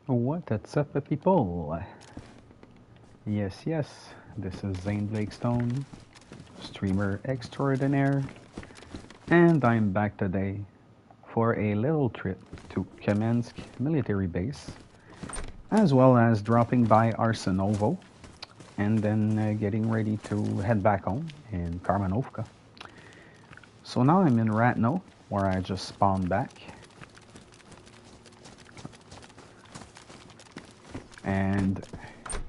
What's up, people? Yes, this is Zane Blakestone, streamer extraordinaire, and I'm back today for a little trip to Kamensk military base, as well as dropping by Arsenovo, and then getting ready to head back home in Karmanovka. So now I'm in Ratno, where I just spawned back. And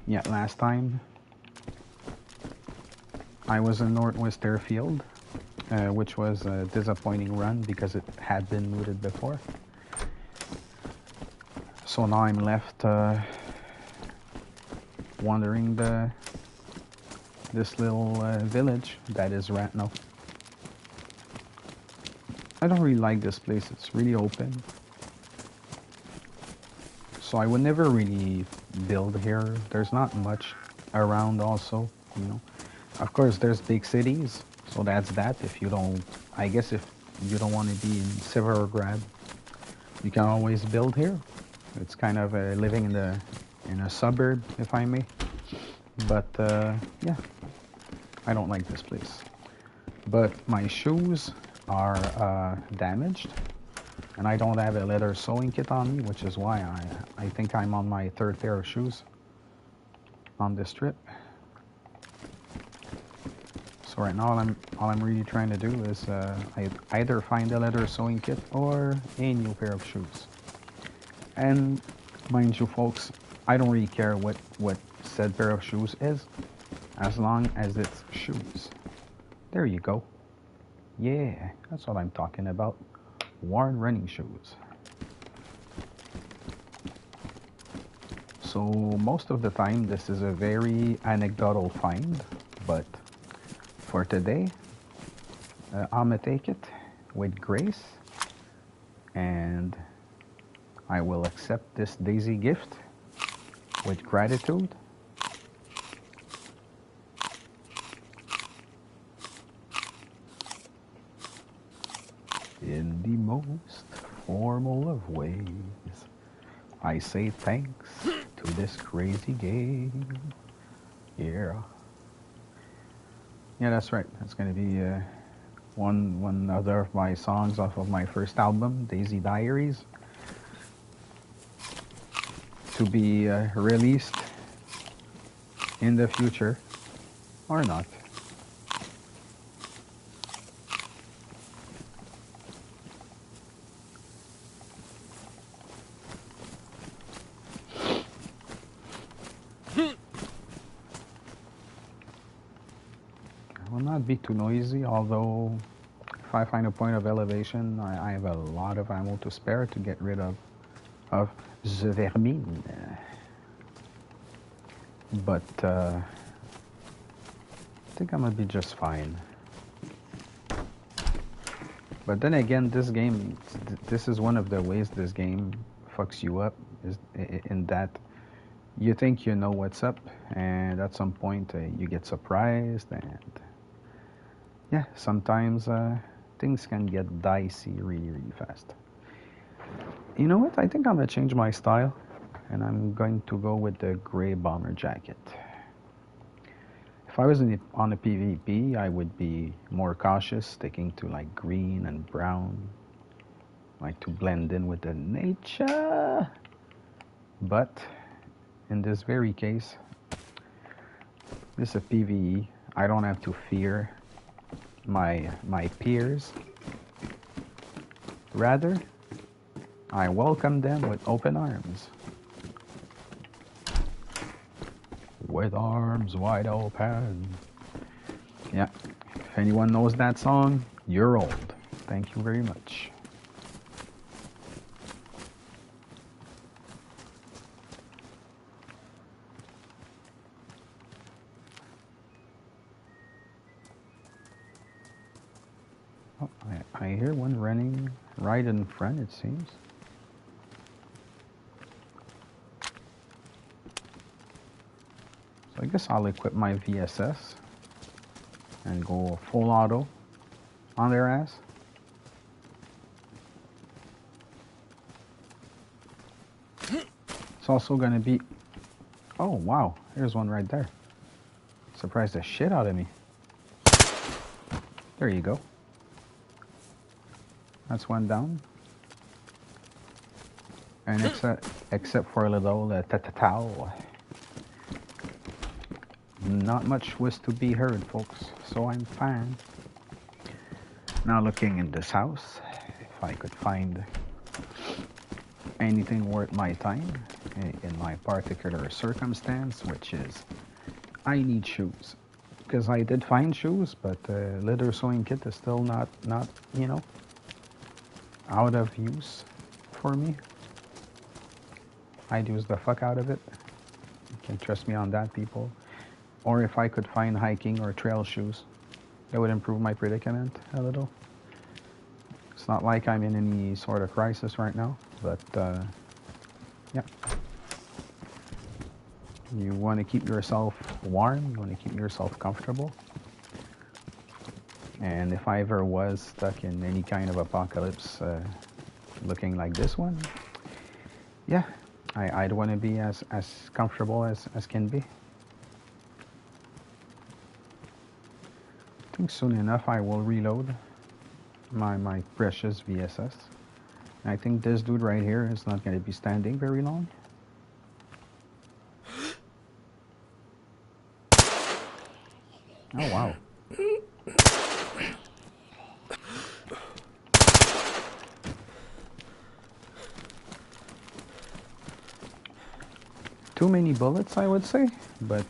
yeah, last time I was in Northwest Airfield, which was a disappointing run because it had been looted before. So now I'm left wandering this little village that is Ratno. I don't really like this place, it's really open. So I would never really build here. There's not much around also, you know. Of course, there's big cities, so that's that. If you don't, I guess if you don't want to be in Severograd, you can always build here. It's kind of living in a suburb, if I may. But yeah, I don't like this place. But my shoes are damaged. And I don't have a leather sewing kit on me, which is why I think I'm on my third pair of shoes on this trip. So right now, all I'm really trying to do is I either find a leather sewing kit or a new pair of shoes. And mind you, folks, I don't really care what said pair of shoes is, as long as it's shoes. There you go. Yeah, that's what I'm talking about. Worn running shoes. So most of the time this is a very anecdotal find, but for today I'ma take it with grace and I will accept this daisy gift with gratitude. In the most formal of ways, I say thanks to this crazy game. Yeah. Yeah, that's right. That's gonna be one other of my songs off of my first album, Daisy Diaries, to be released in the future, or not. Not be too noisy, although if I find a point of elevation, I have a lot of ammo to spare to get rid of the vermine. But I think I'm gonna be just fine. But then again, this game, this is one of the ways this game fucks you up, is in that you think you know what's up, and at some point you get surprised, and yeah, sometimes things can get dicey really fast. You know what? I think I'm gonna change my style, and I'm going to go with the gray bomber jacket. If I was on a PvP, I would be more cautious, sticking to like green and brown, like to blend in with the nature. But in this very case, this is a PvE. I don't have to fear my peers. Rather, I welcome them with open arms. With arms wide open. Yeah, if anyone knows that song, you're old. Thank you very much. Oh, I hear one running right in front, it seems. So I guess I'll equip my VSS and go full auto on their ass. also gonna be... Oh, wow. There's one right there. Surprised the shit out of me. There you go. That's one down. And except for a little tatatao. Not much was to be heard, folks. So I'm fine. Now looking in this house, if I could find anything worth my time in my particular circumstance, which is I need shoes. Because I did find shoes, but leather sewing kit is still not you know, out of use for me. I'd use the fuck out of it. You can trust me on that, people. Or if I could find hiking or trail shoes, it would improve my predicament a little. It's not like I'm in any sort of crisis right now, but yeah. You want to keep yourself warm, you want to keep yourself comfortable. And if I ever was stuck in any kind of apocalypse looking like this one, yeah, I'd want to be as comfortable as can be. I think soon enough I will reload my precious VSS. I think this dude right here is not going to be standing very long. Oh wow. Too many bullets, I would say, but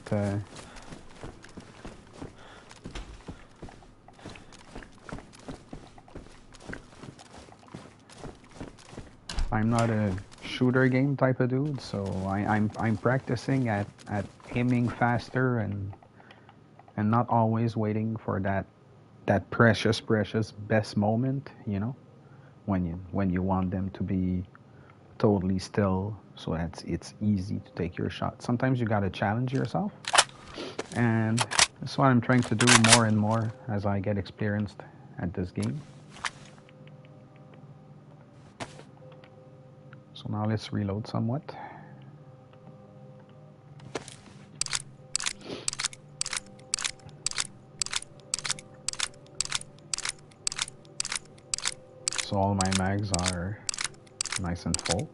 I'm not a shooter game type of dude, so I'm practicing at aiming faster and not always waiting for that precious best moment, you know, when you want them to be totally still, so that it's easy to take your shot. Sometimes you gotta challenge yourself, and that's what I'm trying to do more and more as I get experienced at this game. So now let's reload somewhat. So all my mags are nice and full.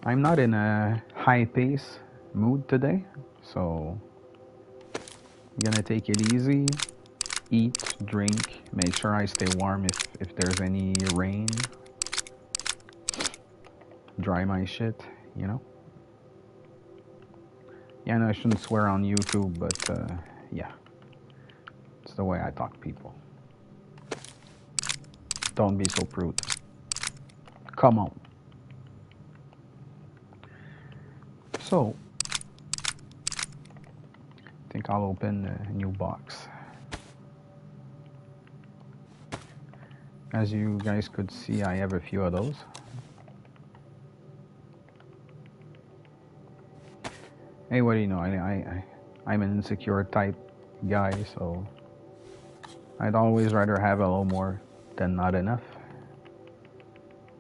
I'm not in a high pace mood today, so I'm gonna take it easy, eat, drink, make sure I stay warm if there's any rain, dry my shit, you know. Yeah, no, I shouldn't swear on YouTube, but yeah, it's the way I talk to people. Don't be so prude. Come on. So, I think I'll open a new box. As you guys could see, I have a few of those. Hey, what do you know? I'm an insecure type guy, so I'd always rather have a little more than not enough.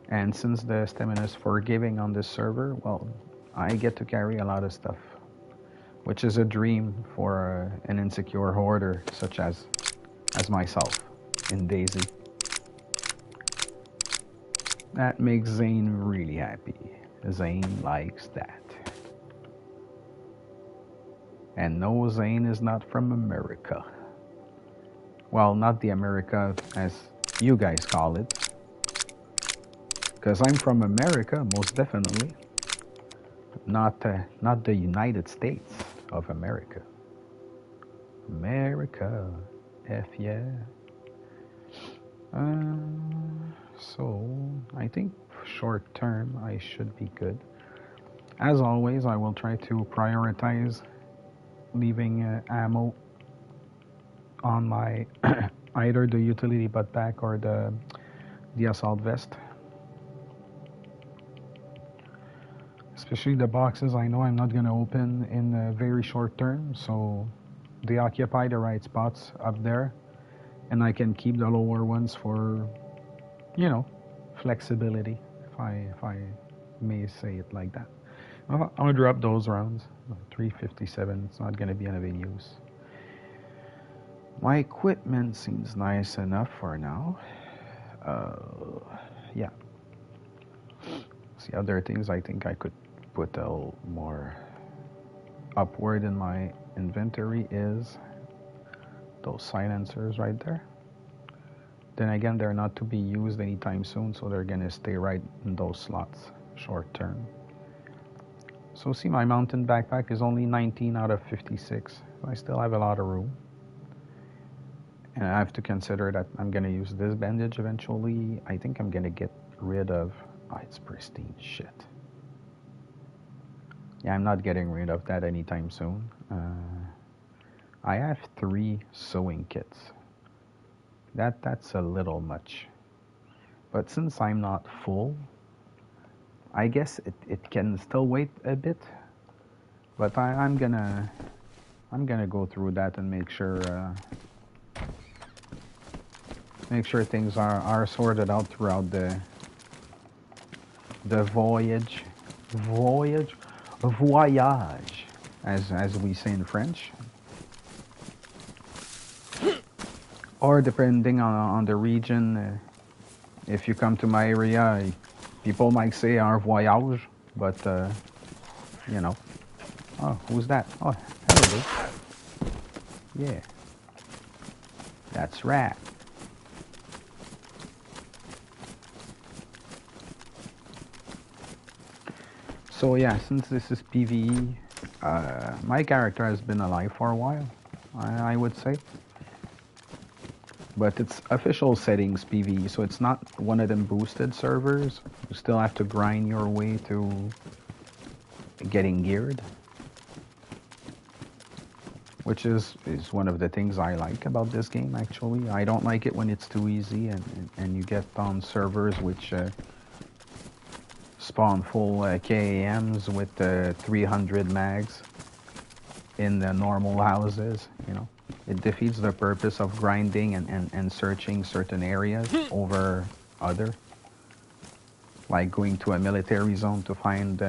And since the stamina is forgiving on this server, well, I get to carry a lot of stuff, which is a dream for an insecure hoarder such as myself in DayZ. That makes Zane really happy. Zane likes that. And no, Zane is not from America. Well, not the America as you guys call it. Because I'm from America, most definitely. Not the United States of America. America, F yeah. So I think short term I should be good. As always, I will try to prioritize leaving ammo on my either the utility butt pack or the assault vest. Especially the boxes I know I'm not going to open in a very short term, so they occupy the right spots up there, and I can keep the lower ones for, you know, flexibility if I may say it like that. I'm gonna drop those rounds. 357. It's not gonna be of any use. My equipment seems nice enough for now. Yeah. See, other things I think I could put a little more upward in my inventory is those silencers right there. Then again, they're not to be used anytime soon, so they're gonna stay right in those slots short term. So see, my mountain backpack is only 19 out of 56. I still have a lot of room. And I have to consider that I'm gonna use this bandage eventually. I think I'm gonna get rid of... Oh, it's pristine. Shit. Yeah, I'm not getting rid of that anytime soon. I have 3 sewing kits. That's a little much. But since I'm not full, I guess it can still wait a bit. But I'm gonna go through that and make sure things are sorted out throughout the voyage, as we say in French. Or depending on the region, if you come to my area, people might say un voyage, but you know. Oh, who's that? Oh, hello. Yeah, that's right. So yeah, since this is PvE, my character has been alive for a while, I would say. But it's official settings PvE, so it's not one of them boosted servers. You still have to grind your way to getting geared. Which is one of the things I like about this game, actually. I don't like it when it's too easy and you get on servers which spawn full KAMs with 300 mags in the normal houses, you know. It defeats the purpose of grinding and searching certain areas over other. Like going to a military zone to find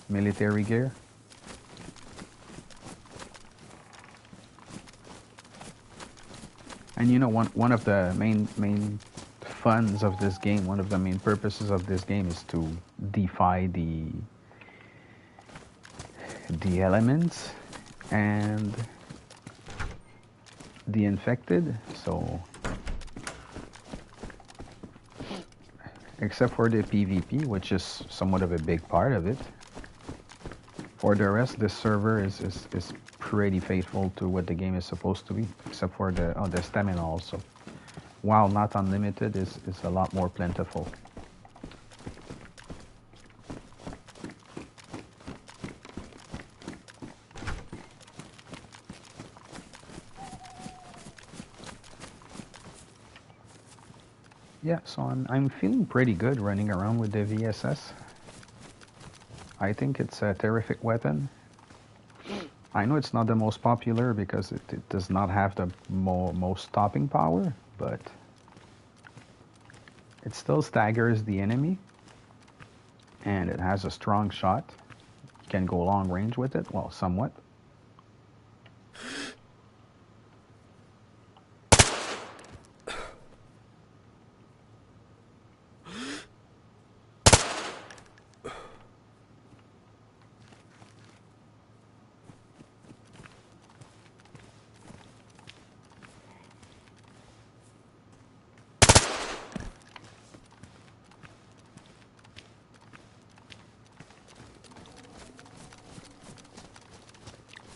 military gear. And you know, one of the main funs of this game, one of the main purposes of this game is to defy the elements and the infected. So except for the PvP, which is somewhat of a big part of it, for the rest, this server is pretty faithful to what the game is supposed to be, except for the stamina also. While not unlimited, is a lot more plentiful. Yeah, so I'm feeling pretty good running around with the VSS. I think it's a terrific weapon. I know it's not the most popular because it does not have the most stopping power, but it still staggers the enemy, and it has a strong shot. You can go long range with it, well, somewhat.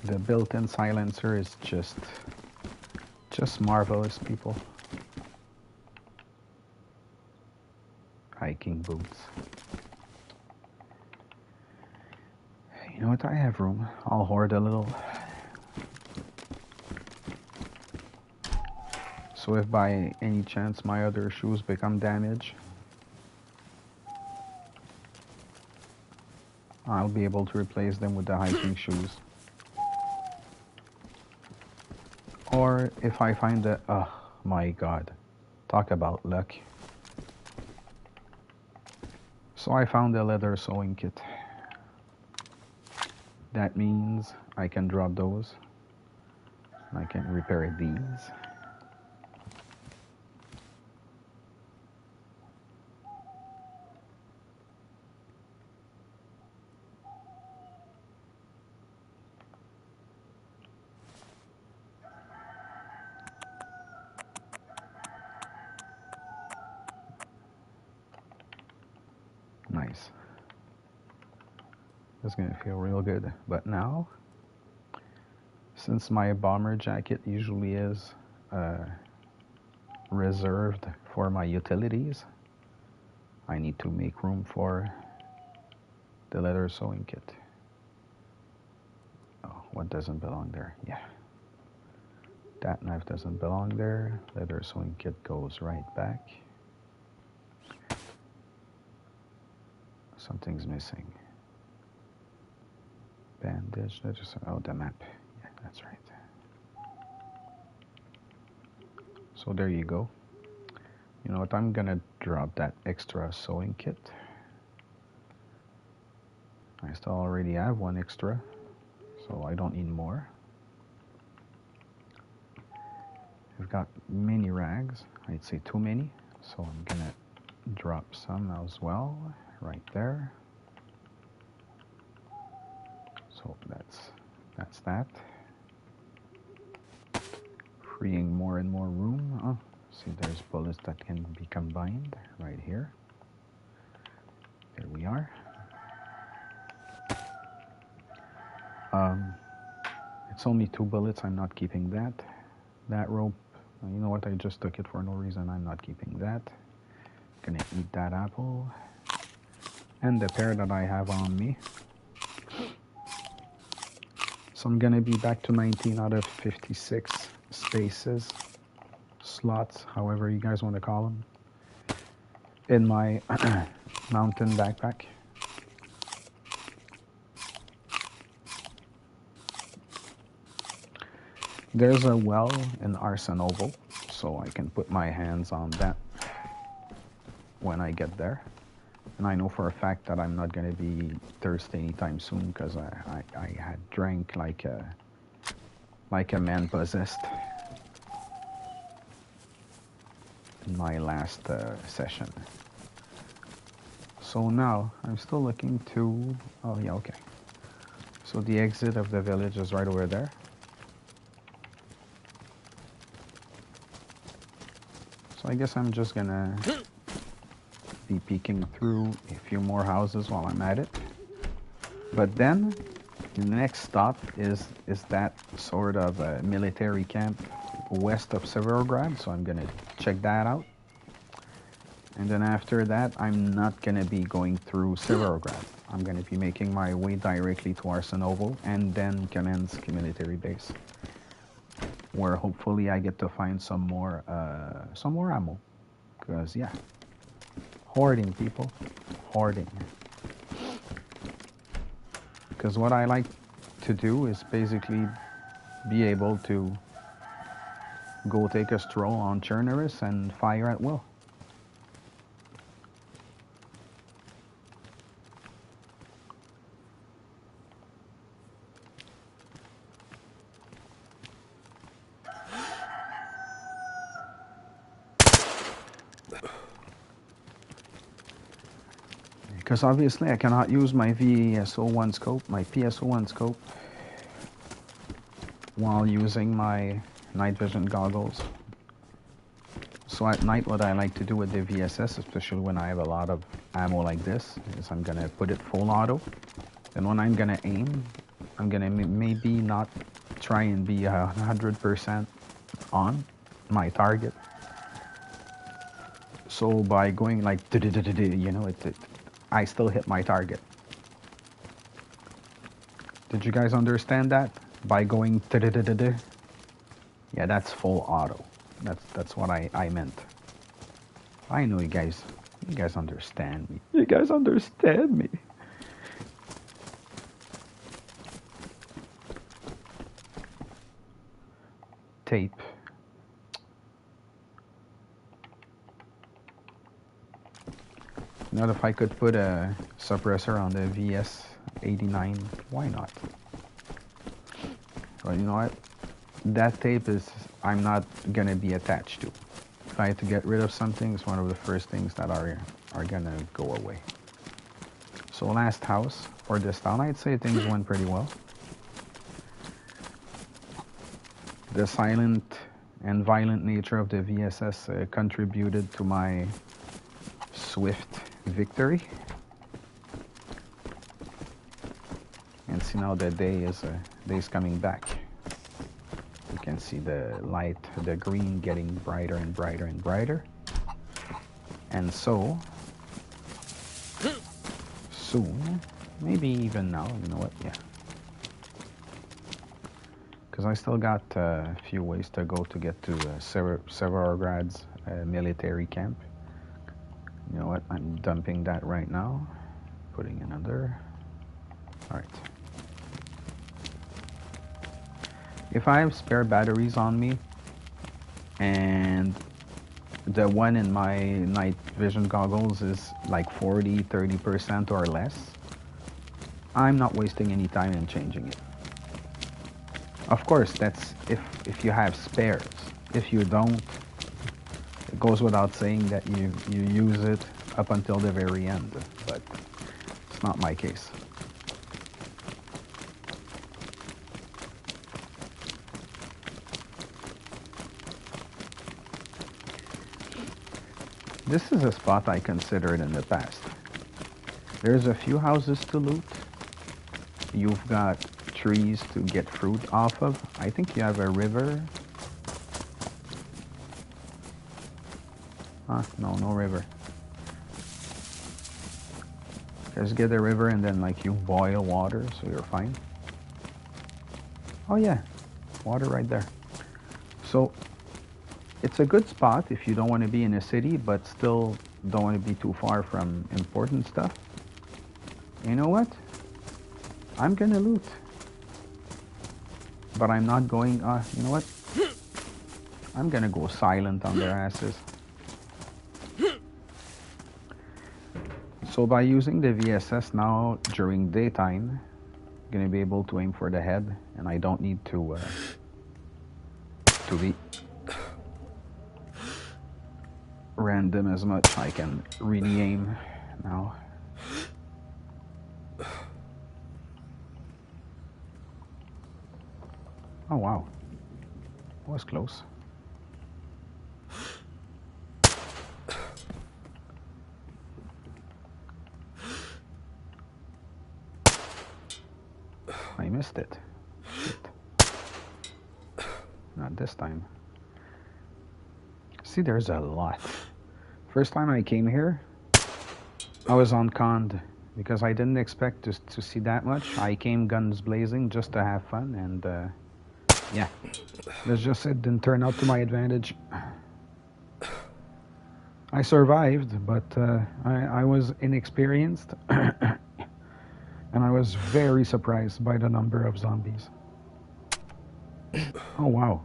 The built-in silencer is just marvelous, people. Hiking boots. You know what? I have room. I'll hoard a little. So if by any chance my other shoes become damaged, I'll be able to replace them with the hiking shoes. Or if I find that, oh my god, talk about luck. So I found a leather sewing kit. That means I can drop those. I can repair these. Nice. It's gonna feel real good. But now, since my bomber jacket usually is reserved for my utilities, I need to make room for the leather sewing kit. Oh, what doesn't belong there? Yeah. That knife doesn't belong there. Leather sewing kit goes right back. Something's missing. Bandage, oh, the map. Yeah, that's right. So there you go. You know what, I'm gonna drop that extra sewing kit. I still already have one extra, so I don't need more. We've got many rags. I'd say too many, so I'm gonna drop some as well, right there. So that's that. Freeing more and more room. Oh, see, there's bullets that can be combined right here. There we are. It's only 2 bullets. I'm not keeping that. That rope, you know what? I just took it for no reason. I'm not keeping that. Gonna eat that apple. And the pair that I have on me. So I'm gonna be back to 19 out of 56 spaces, slots, however you guys want to call them, in my mountain backpack. There's a well in Arsenoval, so I can put my hands on that when I get there. And I know for a fact that I'm not going to be thirsty anytime soon, because I had drank like a man possessed in my last session. So now I'm still looking to, oh yeah, okay. So the exit of the village is right over there. So I guess I'm just gonna be peeking through a few more houses while I'm at it. But then the next stop is that sort of a military camp west of Severograd, so I'm gonna check that out. And then after that, I'm not gonna be going through Severograd. I'm gonna be making my way directly to Arsenoval and then Kamensk military base, where hopefully I get to find some more ammo. Because yeah, hoarding, people, hoarding. Because what I like to do is basically be able to go take a stroll on Chernarus and fire at will. Because obviously I cannot use my VSO1 scope, my PSO1 scope, while using my night vision goggles. So at night, what I like to do with the VSS, especially when I have a lot of ammo like this, is I'm gonna put it full auto. And when I'm gonna aim, I'm gonna maybe not try and be 100% on my target. So by going like, you know, I still hit my target. Did you guys understand that? By going yeah, that's full auto. That's what I meant. I know you guys understand me. You guys understand me. Tape. Not if I could put a suppressor on the VS89, why not? But you know what? That tape is, I'm not gonna be attached to. If I had to get rid of something, it's one of the first things that are gonna go away. So last house for this town, I'd say things went pretty well. The silent and violent nature of the VSS contributed to my swift victory. And see now the day's coming back. You can see the light, the green getting brighter and brighter and brighter. And so, soon, maybe even now, you know what, yeah. Because I still got a few ways to go to get to Severograd's military camp. You know what, I'm dumping that right now. Putting another. Alright. If I have spare batteries on me, and the one in my night vision goggles is like 40-30% or less, I'm not wasting any time in changing it. Of course, that's if you have spares. If you don't, it goes without saying that you use it up until the very end, but it's not my case. This is a spot I considered in the past. There's a few houses to loot. You've got trees to get fruit off of. I think you have a river. No river. Just get a river and then like you boil water so you're fine. Oh yeah, water right there. So it's a good spot if you don't want to be in a city but still don't want to be too far from important stuff. You know what? I'm gonna loot. But I'm not going, you know what? I'm gonna go silent on their asses. So by using the VSS now during daytime, I'm gonna be able to aim for the head, and I don't need to be random as much. I can really aim now. Oh wow, that was close. I missed it. Shit. Not this time. See, there's a lot. First time I came here, I was on conned because I didn't expect to see that much. I came guns blazing just to have fun, and yeah, let's just say it didn't turn out to my advantage. I survived, but I was inexperienced. And I was very surprised by the number of zombies. Oh wow.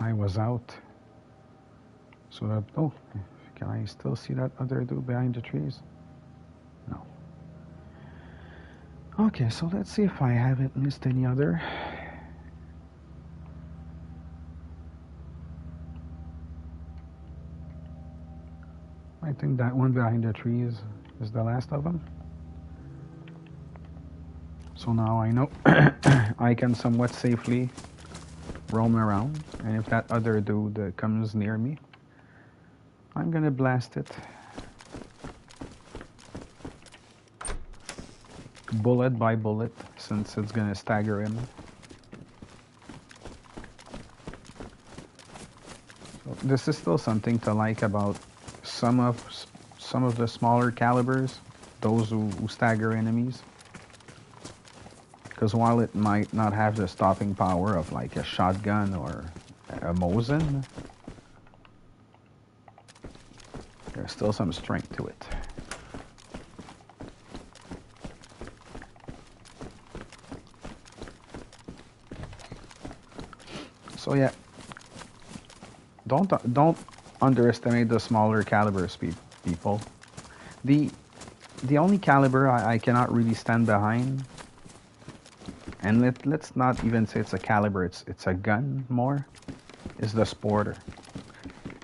I was out. So that, oh, can I still see that other dude behind the trees? No. Okay, so let's see if I haven't missed any other. I think that one behind the trees is the last of them. So now I know I can somewhat safely roam around, and if that other dude comes near me, I'm gonna blast it. Bullet by bullet, since it's gonna stagger him. So this is still something to like about some of the smaller calibers, those who stagger enemies. Because while it might not have the stopping power of like a shotgun or a Mosin, there's still some strength to it. So yeah, don't underestimate the smaller caliber people. The the only caliber I cannot really stand behind, and let's not even say it's a caliber, it's a gun more, is the Sporter.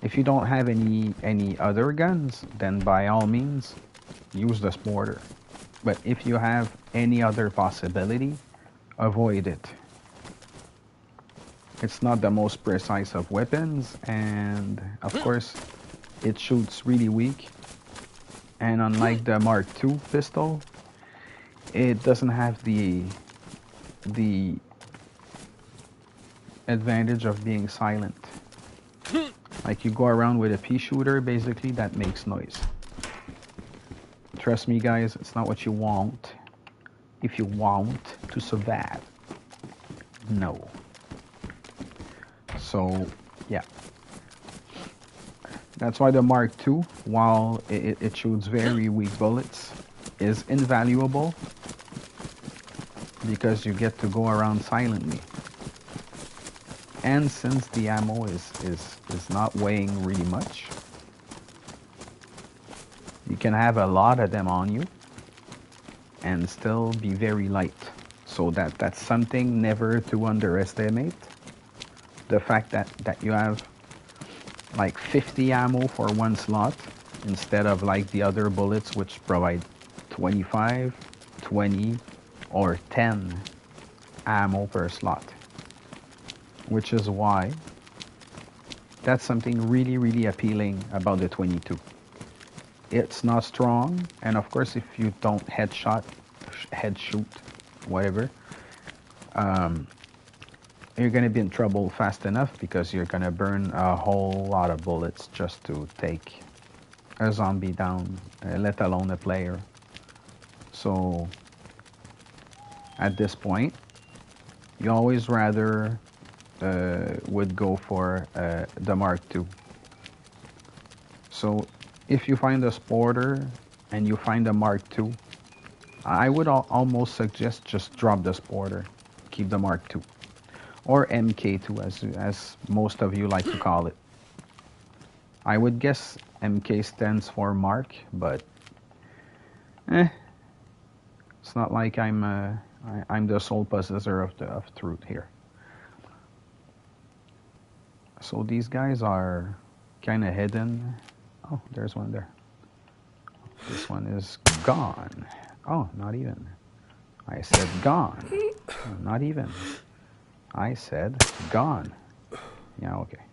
If you don't have any other guns, then by all means use the Sporter. But if you have any other possibility, avoid it. It's not the most precise of weapons, and of course it shoots really weak. And unlike the Mark II pistol, it doesn't have the advantage of being silent. Like you go around with a pea shooter, basically that makes noise. Trust me guys, it's not what you want if you want to survive. No. So yeah, that's why the Mark II, while it shoots very weak bullets, is invaluable because you get to go around silently. And since the ammo is not weighing really much, you can have a lot of them on you and still be very light. So that's something never to underestimate. The fact that you have like 50 ammo for one slot instead of like the other bullets which provide 25, 20, or 10 ammo per slot. Which is why that's something really, really appealing about the 22. It's not strong, and of course if you don't head shoot, whatever, you're gonna be in trouble fast enough because you're gonna burn a whole lot of bullets just to take a zombie down, let alone a player. So at this point, you always rather would go for the Mark II. So if you find a Sporter and you find a Mark II, I would almost suggest just drop the Sporter, keep the Mark II, or MK2 as most of you like to call it. I would guess MK stands for Mark, but it's not like I'm the sole possessor of truth here. So these guys are kind of hidden. Oh, there's one there. This one is gone. Oh, not even. I said gone. Not even. I said gone. Yeah, okay.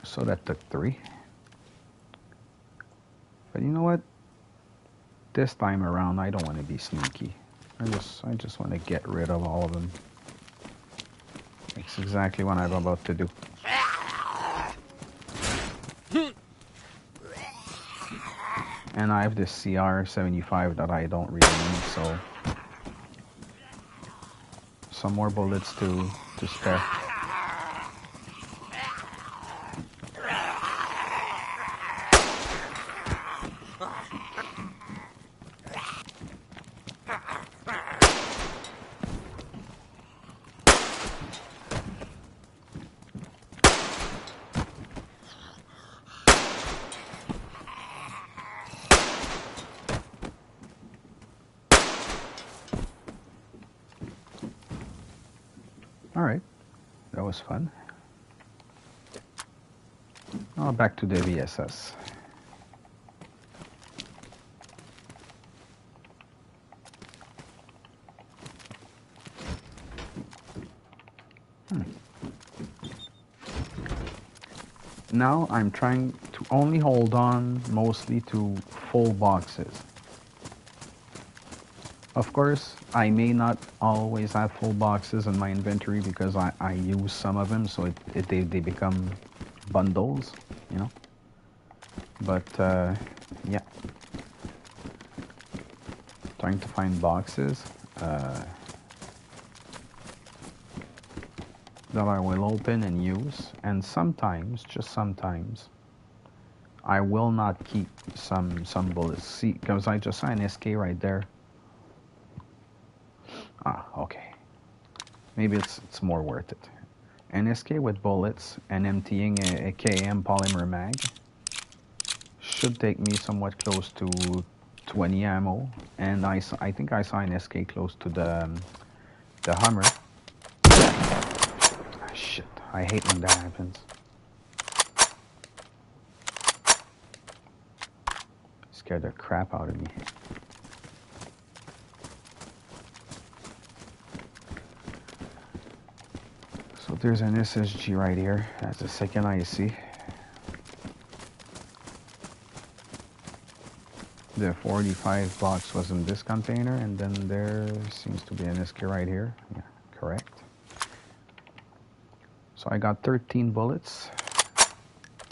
So that took 3. But you know what? This time around, I don't want to be sneaky. I just want to get rid of all of them. That's exactly what I'm about to do. And I have this CR75 that I don't really need, so some more bullets to spare. Alright, that was fun. Now back to the VSS. Now I'm trying to only hold on mostly to full boxes. Of course, I may not always have full boxes in my inventory because I use some of them, so they become bundles, you know. But yeah, trying to find boxes that I will open and use, and sometimes, just sometimes, I will not keep some bullets. See, because I just saw an SK right there. Ah, okay. Maybe it's more worth it. An SK with bullets and emptying a KM polymer mag should take me somewhat close to 20 ammo, and I think I saw an SK close to the Hummer. Ah, shit, I hate when that happens. Scared the crap out of me. So there's an SSG right here. That's the second I see. The 45 box was in this container, and then there seems to be an SK right here. Yeah, correct. So I got 13 bullets.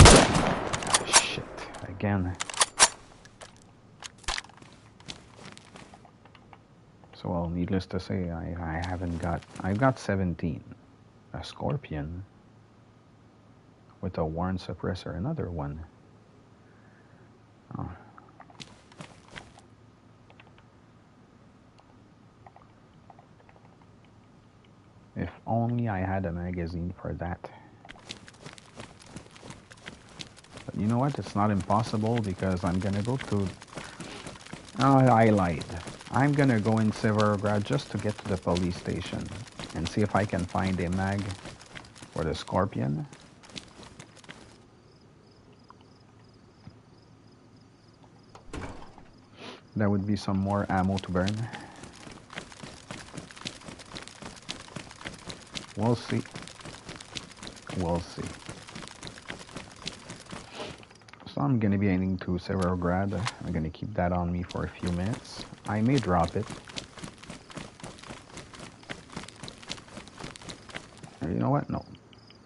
Oh, shit, again. So, well, needless to say, I've got 17. A Scorpion with a Warren suppressor, another one. Oh. If only I had a magazine for that. But you know what? It's not impossible because I'm gonna go to... Oh, I lied. I'm gonna go in Severograd just to get to the police station and see if I can find a mag for the Scorpion. That would be some more ammo to burn. We'll see. We'll see. So I'm gonna be heading to Severograd. I'm gonna keep that on me for a few minutes. I may drop it. You know what? No.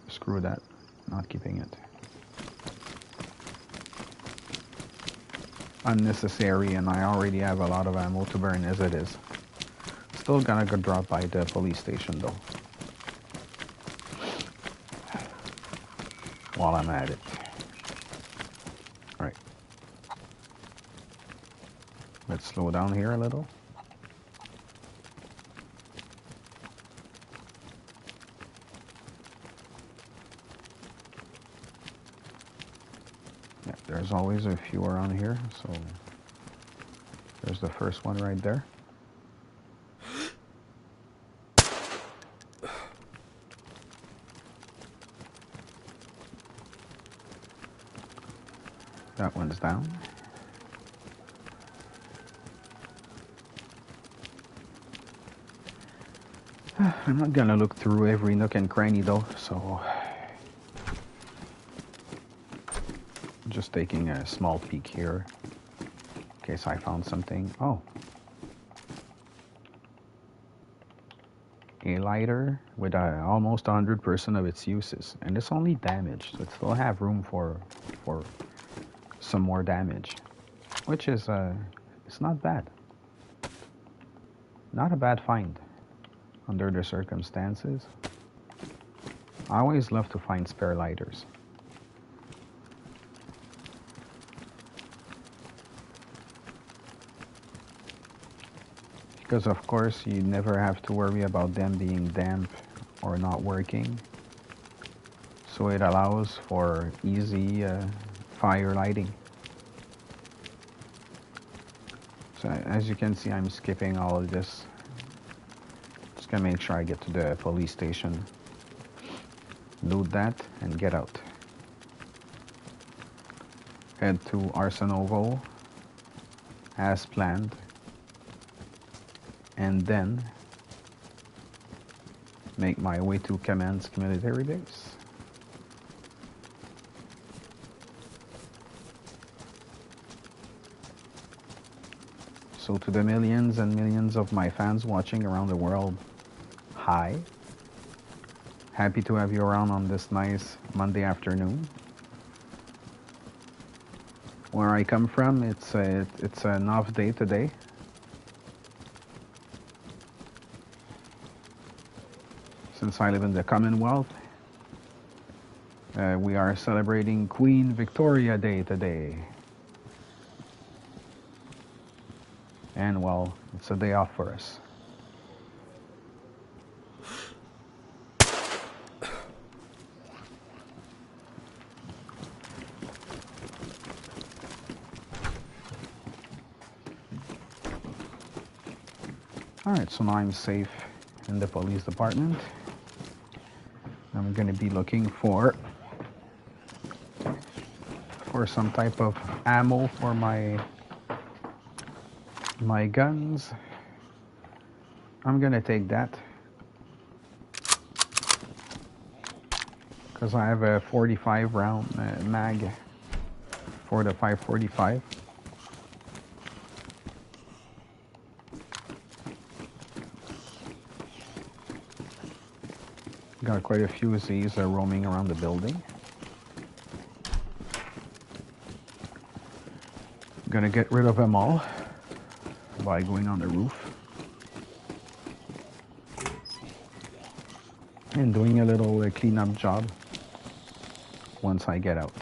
Screw that. Not keeping it. Unnecessary, and I already have a lot of ammo to burn as it is. Still gonna go drop by the police station though. While I'm at it. Alright. Let's slow down here a little. Yeah, there's always a few around here, so there's the first one right there. That one's down. I'm not gonna look through every nook and cranny though, so just taking a small peek here in case I found something. Oh, a lighter with almost 100% of its uses, and it's only damaged, so it still have room for some more damage, which is it's not bad. Not a bad find under the circumstances. I always love to find spare lighters. Because of course you never have to worry about them being damp or not working. So it allows for easy fire lighting. So as you can see, I'm skipping all of this. Just gonna make sure I get to the police station, loot that, and get out. Head to Arsenovo as planned, and then make my way to Kamensk military base. So to the millions and millions of my fans watching around the world, hi. Happy to have you around on this nice Monday afternoon. Where I come from, it's an off day today. Since I live in the Commonwealth, we are celebrating Queen Victoria Day today. And well, it's a day off for us. Alright, so now I'm safe in the police department. I'm gonna be looking for some type of ammo for my guns. I'm gonna take that because I have a 45 round mag for the 545. Got quite a few of these roaming around the building. Gonna get rid of them all by going on the roof and doing a little cleanup job once I get out.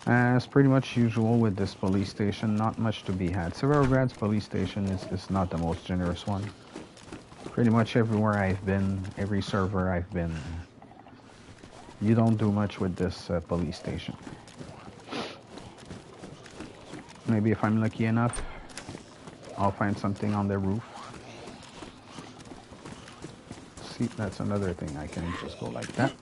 As pretty much usual with this police station, not much to be had. Severograd's police station is not the most generous one. Pretty much everywhere I've been, every server I've been, you don't do much with this police station. Maybe if I'm lucky enough, I'll find something on the roof. See, that's another thing. I can just go like that.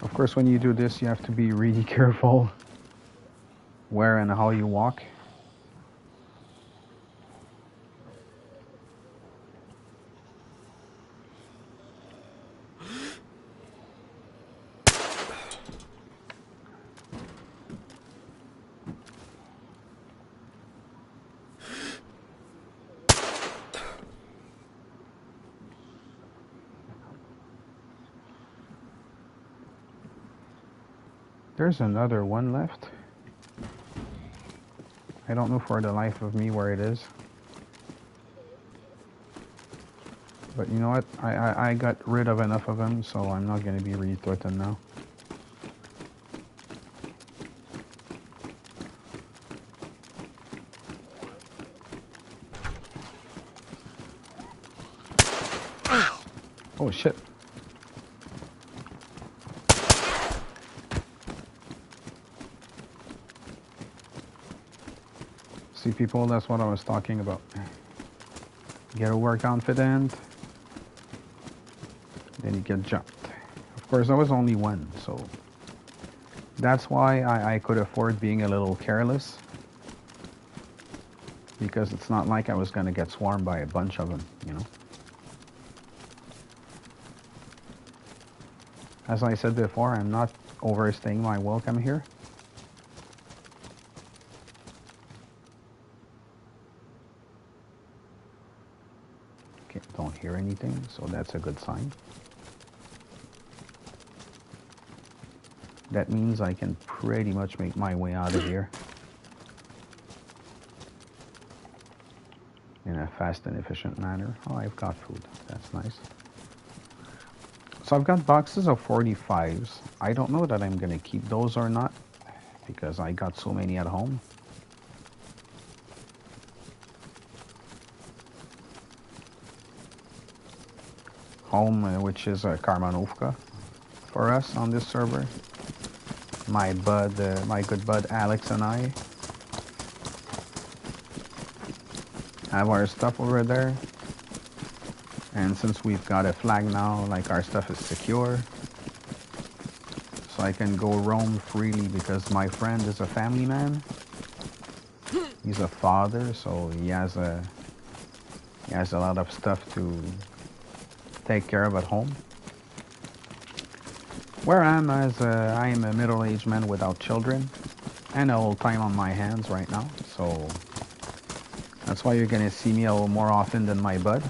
Of course, when you do this, you have to be really careful where and how you walk. There's another one left. I don't know for the life of me where it is. But you know what? I got rid of enough of them, so I'm not going to be really threatened now. Oh shit. See, people, that's what I was talking about. Get overconfident, then you get jumped. Of course, that was only one, so that's why I could afford being a little careless, because it's not like I was going to get swarmed by a bunch of them, you know. As I said before, I'm not overstaying my welcome here. Okay, don't hear anything, so that's a good sign. That means I can pretty much make my way out of here in a fast and efficient manner. Oh, I've got food. That's nice. So I've got boxes of 45s. I don't know that I'm going to keep those or not, because I got so many at home. Which is Karmanovka for us on this server. My good bud Alex and I have our stuff over there. And since we've got a flag now, like, our stuff is secure. So I can go roam freely because my friend is a family man. He's a father, so he has a lot of stuff to take care of at home. Where I am a middle-aged man without children and a little time on my hands right now, so that's why you're gonna see me a little more often than my bud.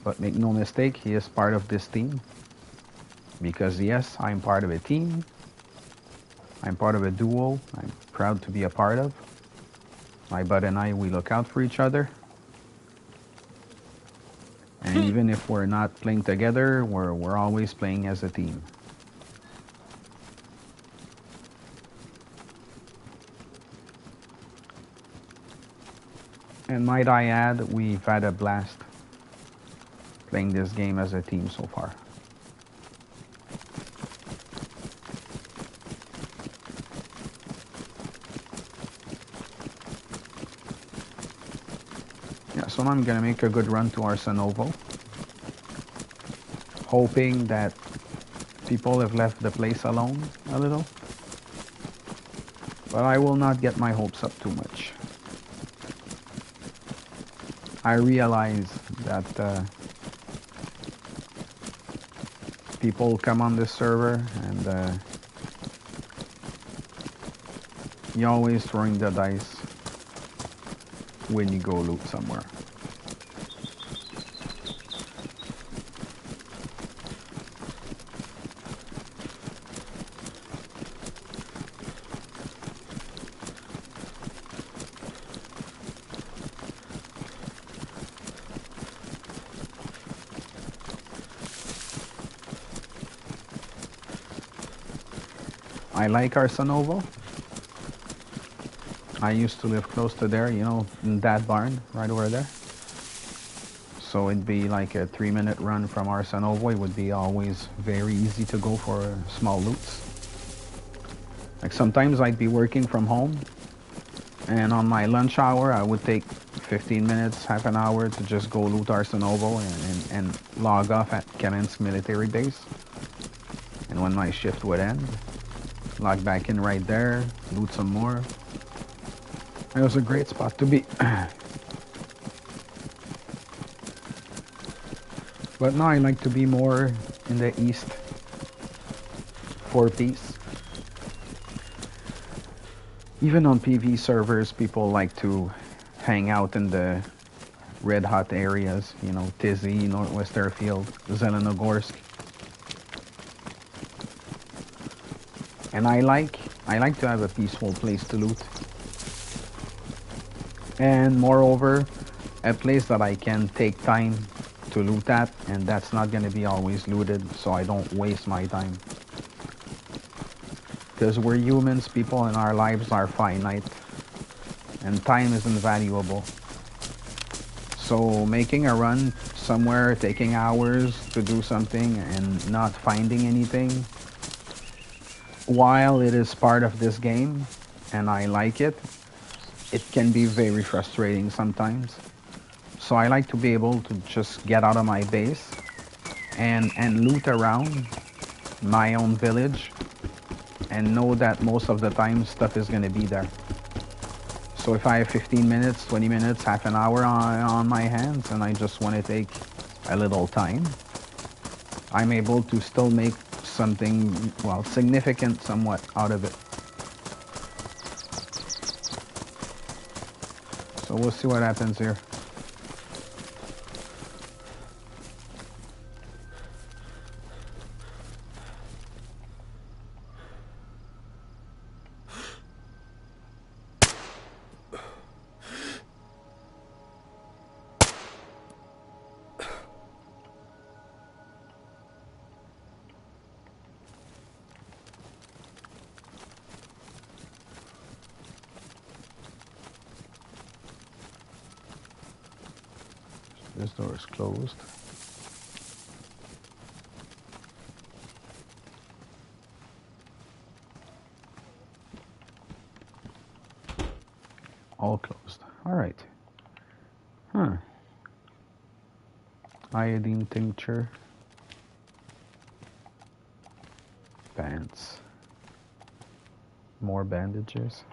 But make no mistake, he is part of this team, because yes, I'm part of a team. I'm part of a duo I'm proud to be a part of. My bud and I, we look out for each other. And Even if we're not playing together, we're always playing as a team. And might I add, we've had a blast playing this game as a team so far. Yeah, so I'm gonna make a good run to Arsenovo, hoping that people have left the place alone a little. But I will not get my hopes up too much. I realize that people come on this server and you're always throwing the dice when you go loot somewhere. I like Arsenovo. I used to live close to there, you know, in that barn right over there. So it'd be like a 3-minute run from Arsenovo. It would be always very easy to go for small loots. Like sometimes I'd be working from home, and on my lunch hour I would take 15 minutes, half an hour to just go loot Arsenovo and log off at Kamensk military base. And when my shift would end, log back in right there, loot some more. It was a great spot to be. But now I like to be more in the east for peace. Even on PV servers, people like to hang out in the red hot areas, you know, Tizzy, Northwest Airfield, Zelenogorsk. And I like to have a peaceful place to loot. And moreover, a place that I can take time to loot at, and that's not going to be always looted, so I don't waste my time. Because we're humans, people, and our lives are finite, and time is invaluable. So making a run somewhere, taking hours to do something and not finding anything, while it is part of this game and I like it, it can be very frustrating sometimes. So I like to be able to just get out of my base and loot around my own village and know that most of the time stuff is going to be there. So if I have 15 minutes, 20 minutes, half an hour on my hands and I just want to take a little time, I'm able to still make something, well, significant somewhat out of it. So we'll see what happens here. This door is closed. All closed. All right. Huh. Iodine tincture. Pants. More bandages.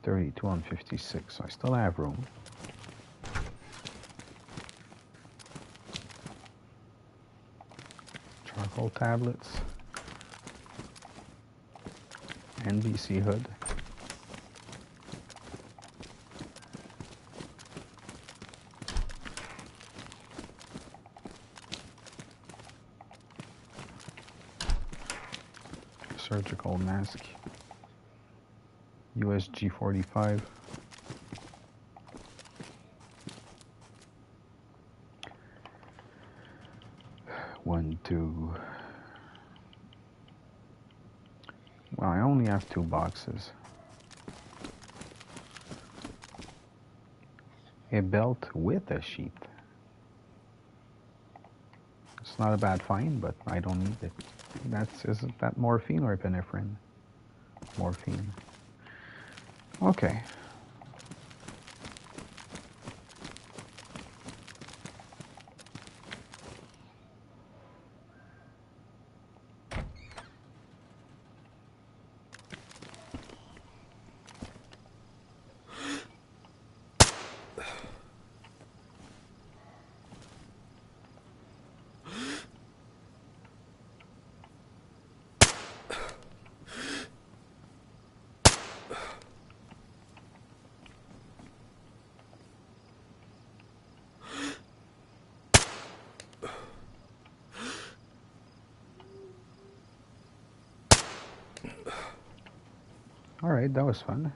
32 on 56, so I still have room. Charcoal tablets. NBC hood. Surgical mask. USG 45. 1, 2. Well, I only have 2 boxes. A belt with a sheath. It's not a bad find, but I don't need it. Isn't that morphine or epinephrine? Morphine. Okay. Alright, that was fun.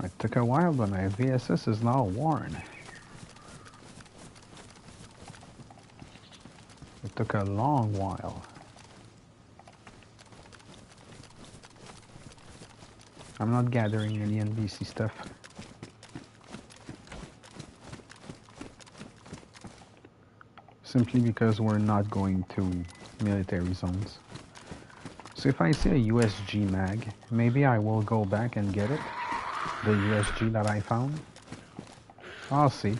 It took a while, but my VSS is now worn. It took a long while. I'm not gathering any NBC stuff. Simply because we're not going to military zones. So if I see a USG mag, maybe I will go back and get it. The USG that I found. I'll see.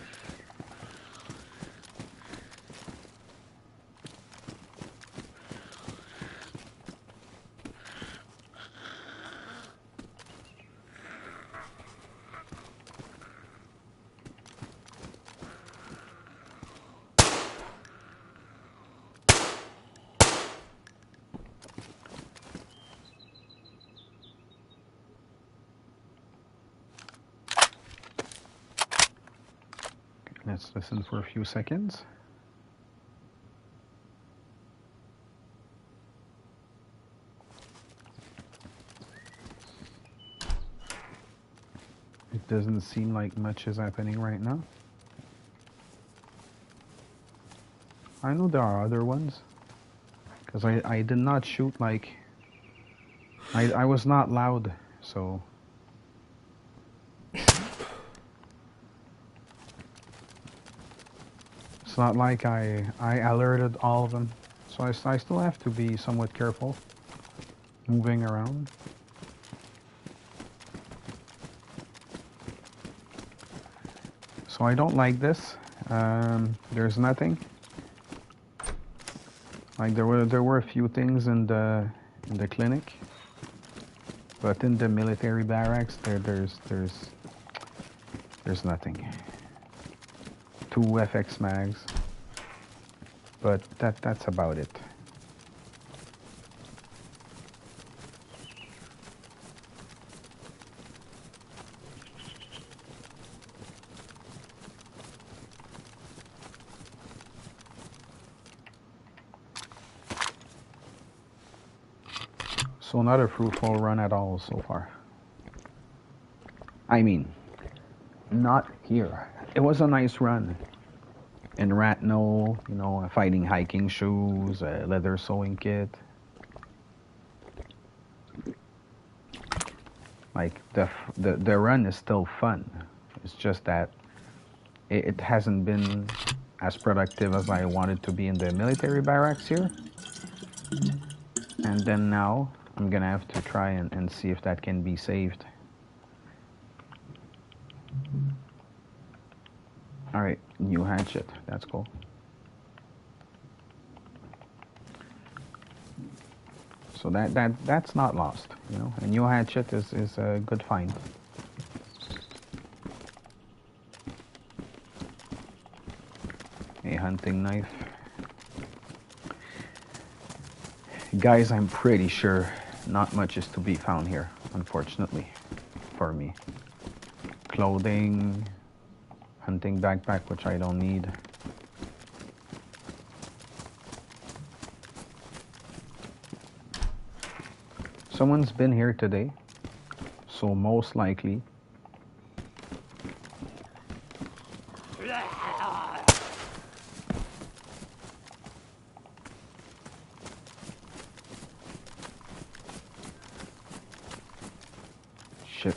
Let's listen for a few seconds. It doesn't seem like much is happening right now. I know there are other ones. Because I did not shoot like... I was not loud, so... It's not like I alerted all of them. So I still have to be somewhat careful moving around. So I don't like this. There's nothing. Like there were a few things in the clinic, but in the military barracks there's nothing. 2 FX mags, but that's about it. So not a fruitful run at all so far. I mean, not here. It was a nice run. In Ratno, you know, fighting hiking shoes, a leather sewing kit. Like the run is still fun. It's just that it hasn't been as productive as I wanted to be in the military barracks here. And then now I'm gonna have to try and see if that can be saved. Alright, new hatchet. That's cool. So that's not lost, you know. A new hatchet is a good find. A hunting knife. Guys, I'm pretty sure not much is to be found here, unfortunately, for me. Clothing, hunting backpack, which I don't need. Someone's been here today, so most likely. Shit.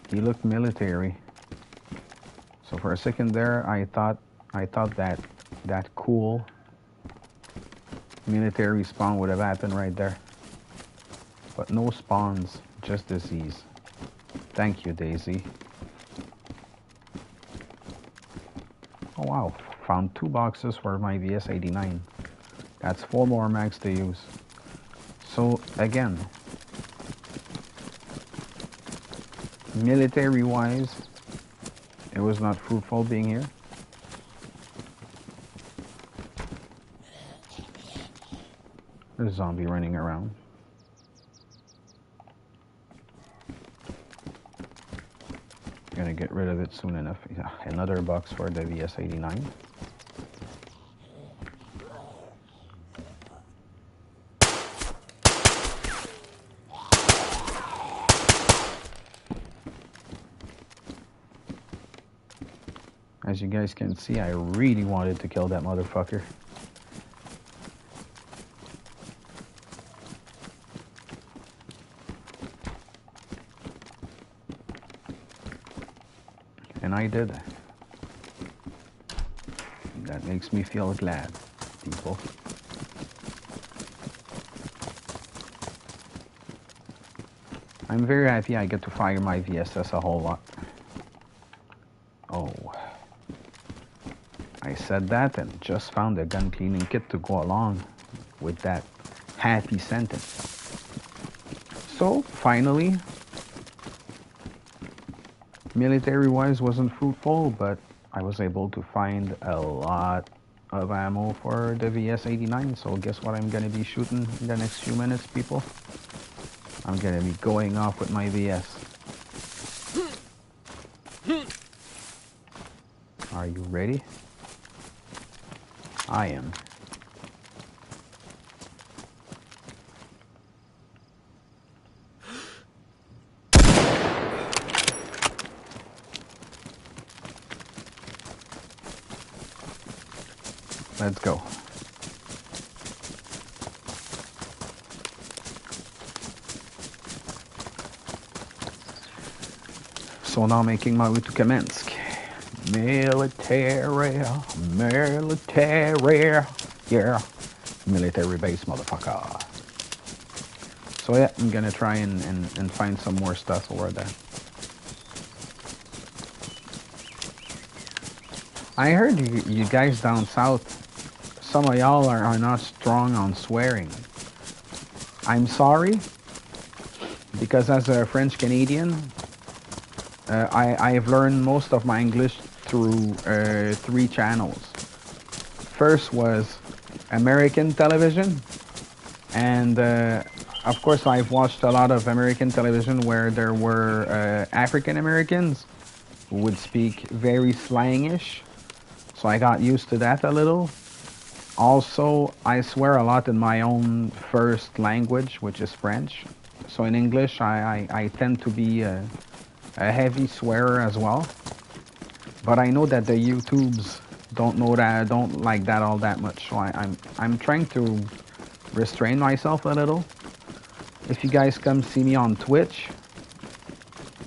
He looked military. So for a second there, I thought that cool military spawn would have happened right there. But no spawns, just disease. Thank you, Daisy. Oh wow, found 2 boxes for my VS-89. That's 4 more mags to use. So again, military-wise, it was not fruitful being here. There's a zombie running around. Gonna get rid of it soon enough. Yeah, another box for the VS-89. As you guys can see, I really wanted to kill that motherfucker. And I did. That makes me feel glad, people. I'm very happy I get to fire my VSS a whole lot. Oh. I said that and just found a gun cleaning kit to go along with that happy sentence. So, finally, military-wise wasn't fruitful, but I was able to find a lot of ammo for the VS-89, so guess what I'm gonna be shooting in the next few minutes, people? I'm gonna be going off with my VS. Are you ready? I am. Let's go. So now making my way to Kamensk. Military, yeah, military base, motherfucker. So yeah, I'm gonna try and find some more stuff over there. I heard you guys down south, some of y'all are not strong on swearing. I'm sorry, because as a French Canadian, I've learned most of my English through 3 channels. First was American television, and of course I've watched a lot of American television where there were African Americans who would speak very slangish, so I got used to that a little. Also, I swear a lot in my own first language, which is French. So in English, I tend to be a heavy swearer as well. But I know that the YouTubes don't know that, don't like that all that much. So I'm trying to restrain myself a little. If you guys come see me on Twitch,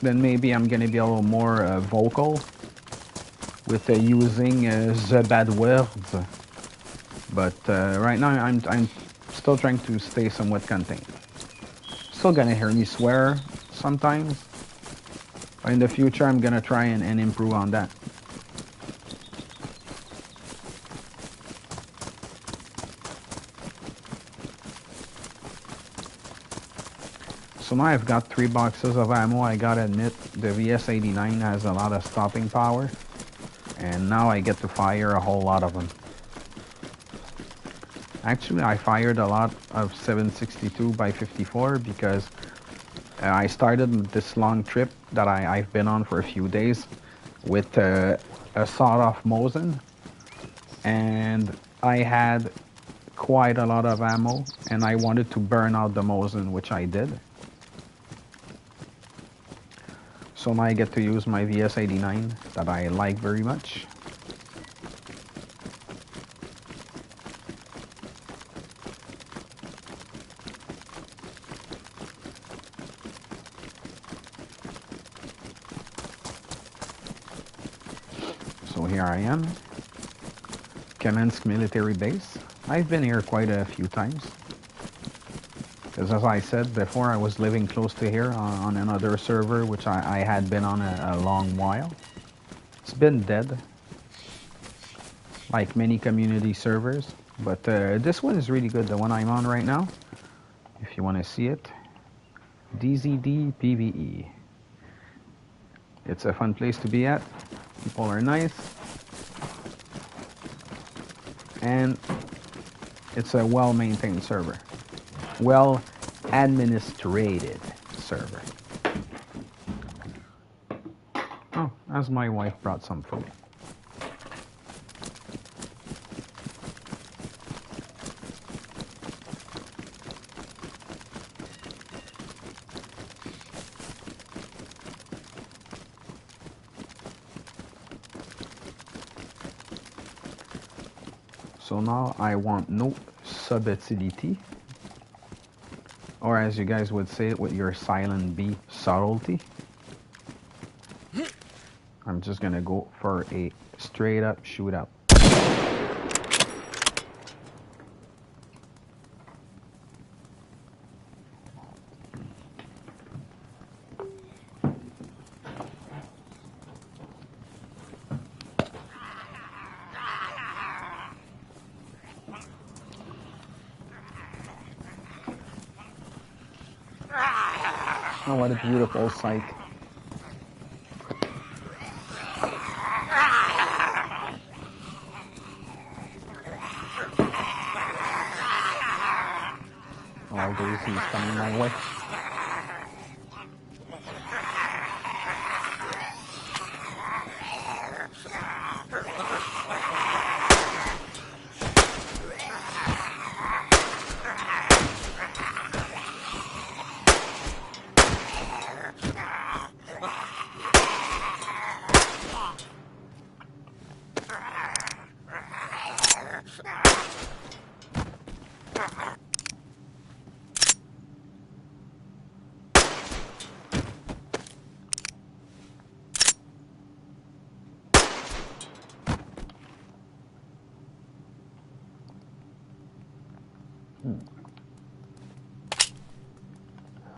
then maybe I'm gonna be a little more vocal with using the bad words. But right now I'm still trying to stay somewhat contained. Still gonna hear me swear sometimes. But in the future I'm gonna try and improve on that. So now I've got 3 boxes of ammo. I gotta admit, the VS-89 has a lot of stopping power. And now I get to fire a whole lot of them. Actually, I fired a lot of 7.62 by 54 because I started this long trip that I've been on for a few days with a sawed-off Mosin. And I had quite a lot of ammo, and I wanted to burn out the Mosin, which I did. So now I get to use my VS-89 that I like very much. So here I am, Kamensk military base. I've been here quite a few times. Because as I said before, I was living close to here on another server, which I had been on a long while. It's been dead, like many community servers. But this one is really good, the one I'm on right now. If you want to see it, DZD PvE. It's a fun place to be at. People are nice. And it's a well-maintained server. Well administrated server. Oh, as my wife brought some food. So now I want no subtlety. Or as you guys would say it with your silent B, subtlety. I'm just gonna go for a straight up shootout. Oh, what a beautiful sight. All daisies coming my way.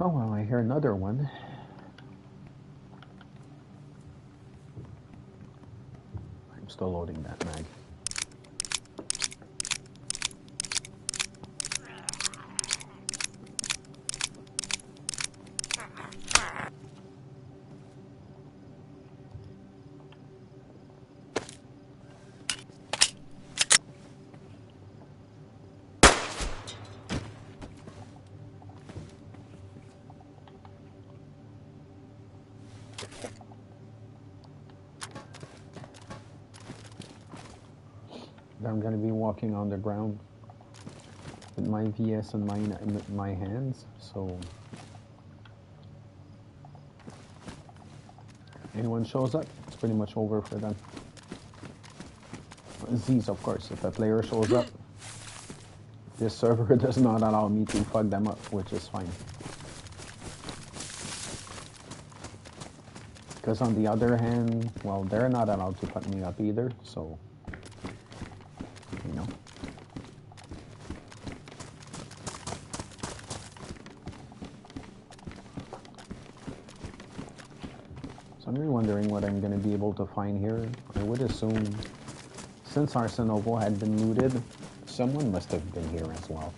Oh well, I hear another one. I'm still loading that mag. I'm going to be walking on the ground with my VS in my hands, so anyone shows up, it's pretty much over for them. Z's, of course, if a player shows up, this server does not allow me to fuck them up, which is fine. Because on the other hand, well, they're not allowed to fuck me up either, so you know. So I'm really wondering what I'm going to be able to find here. I would assume, since Arsenovo had been looted, someone must have been here as well.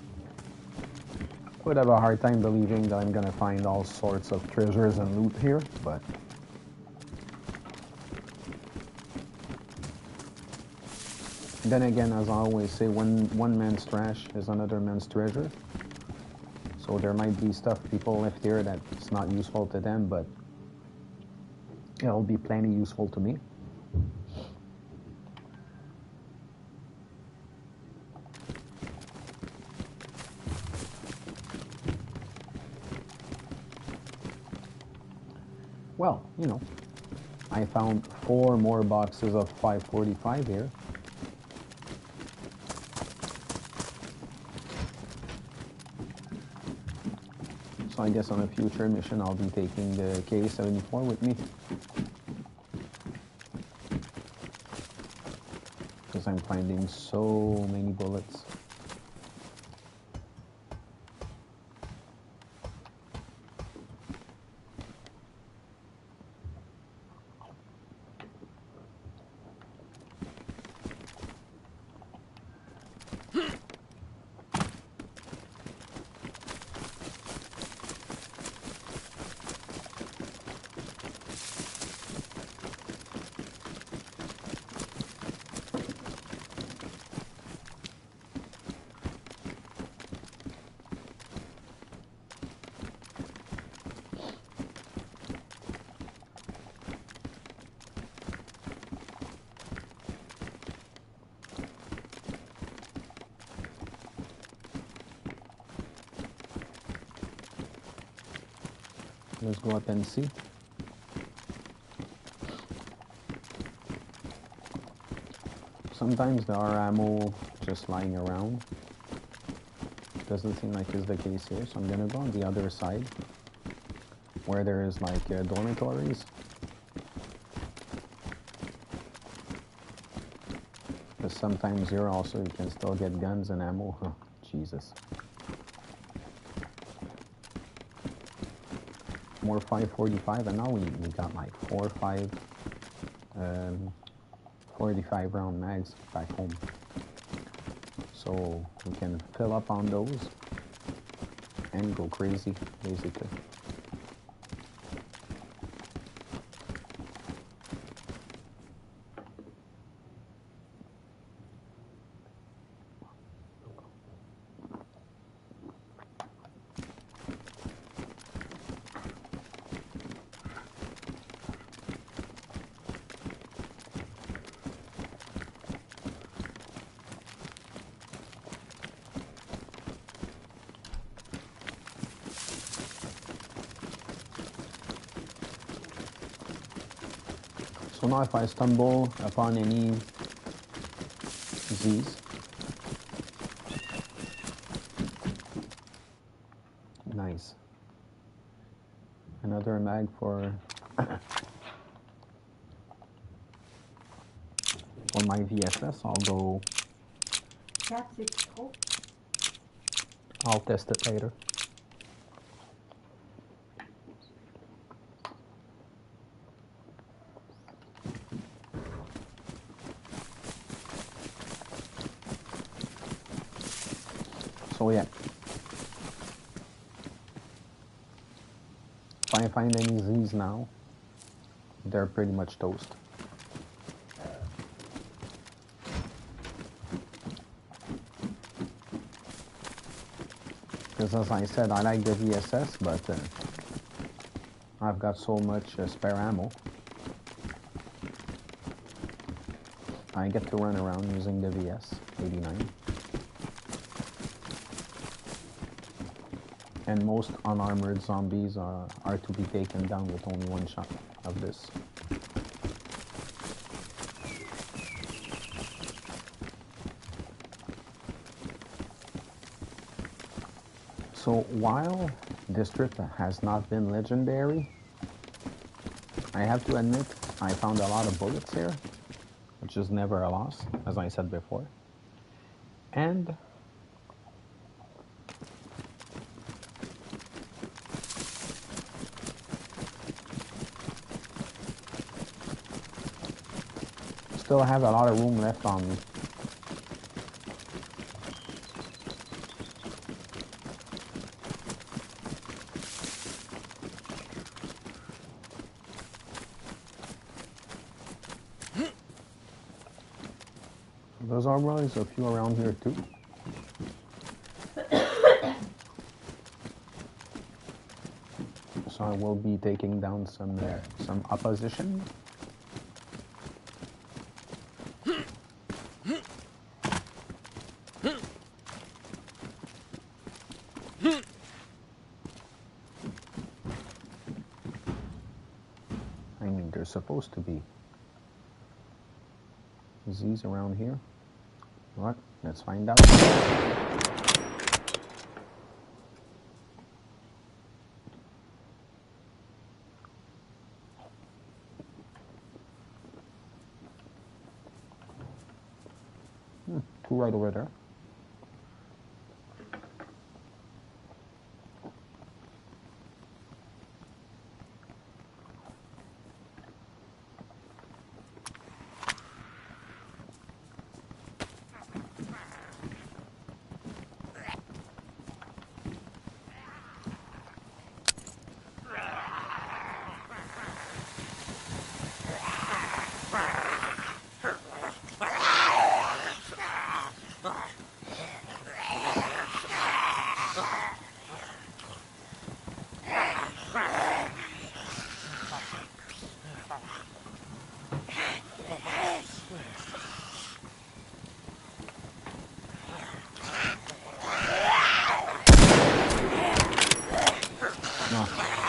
I would have a hard time believing that I'm going to find all sorts of treasures and loot here, but then again, as I always say, one man's trash is another man's treasure. So there might be stuff people left here that's not useful to them, but it'll be plenty useful to me. Well, you know, I found 4 more boxes of 545 here. So I guess on a future mission I'll be taking the K-74 with me. Because I'm finding so many bullets. Let's go up and see. Sometimes there are ammo just lying around. Doesn't seem like it's the case here, so I'm gonna go on the other side where there is like dormitories. Because sometimes here also you can still get guns and ammo. Oh, Jesus. More 545, and now we got like 4 or 5 45 round mags back home. So we can fill up on those and go crazy, basically. So now if I stumble upon any Z's, nice. Another mag for my VSS. I'll test it later. So yeah, if I find any Z's now, they're pretty much toast. Because as I said, I like the VSS, but I've got so much spare ammo. I get to run around using the VS-89. And most unarmored zombies are to be taken down with only one shot of this. So while this trip has not been legendary, I have to admit I found a lot of bullets here, which is never a loss, as I said before. And still have a lot of room left on me. Those are probably a few around here too. So I will be taking down some opposition. There's supposed to be. Z's around here. What? Let's find out. Two right over there.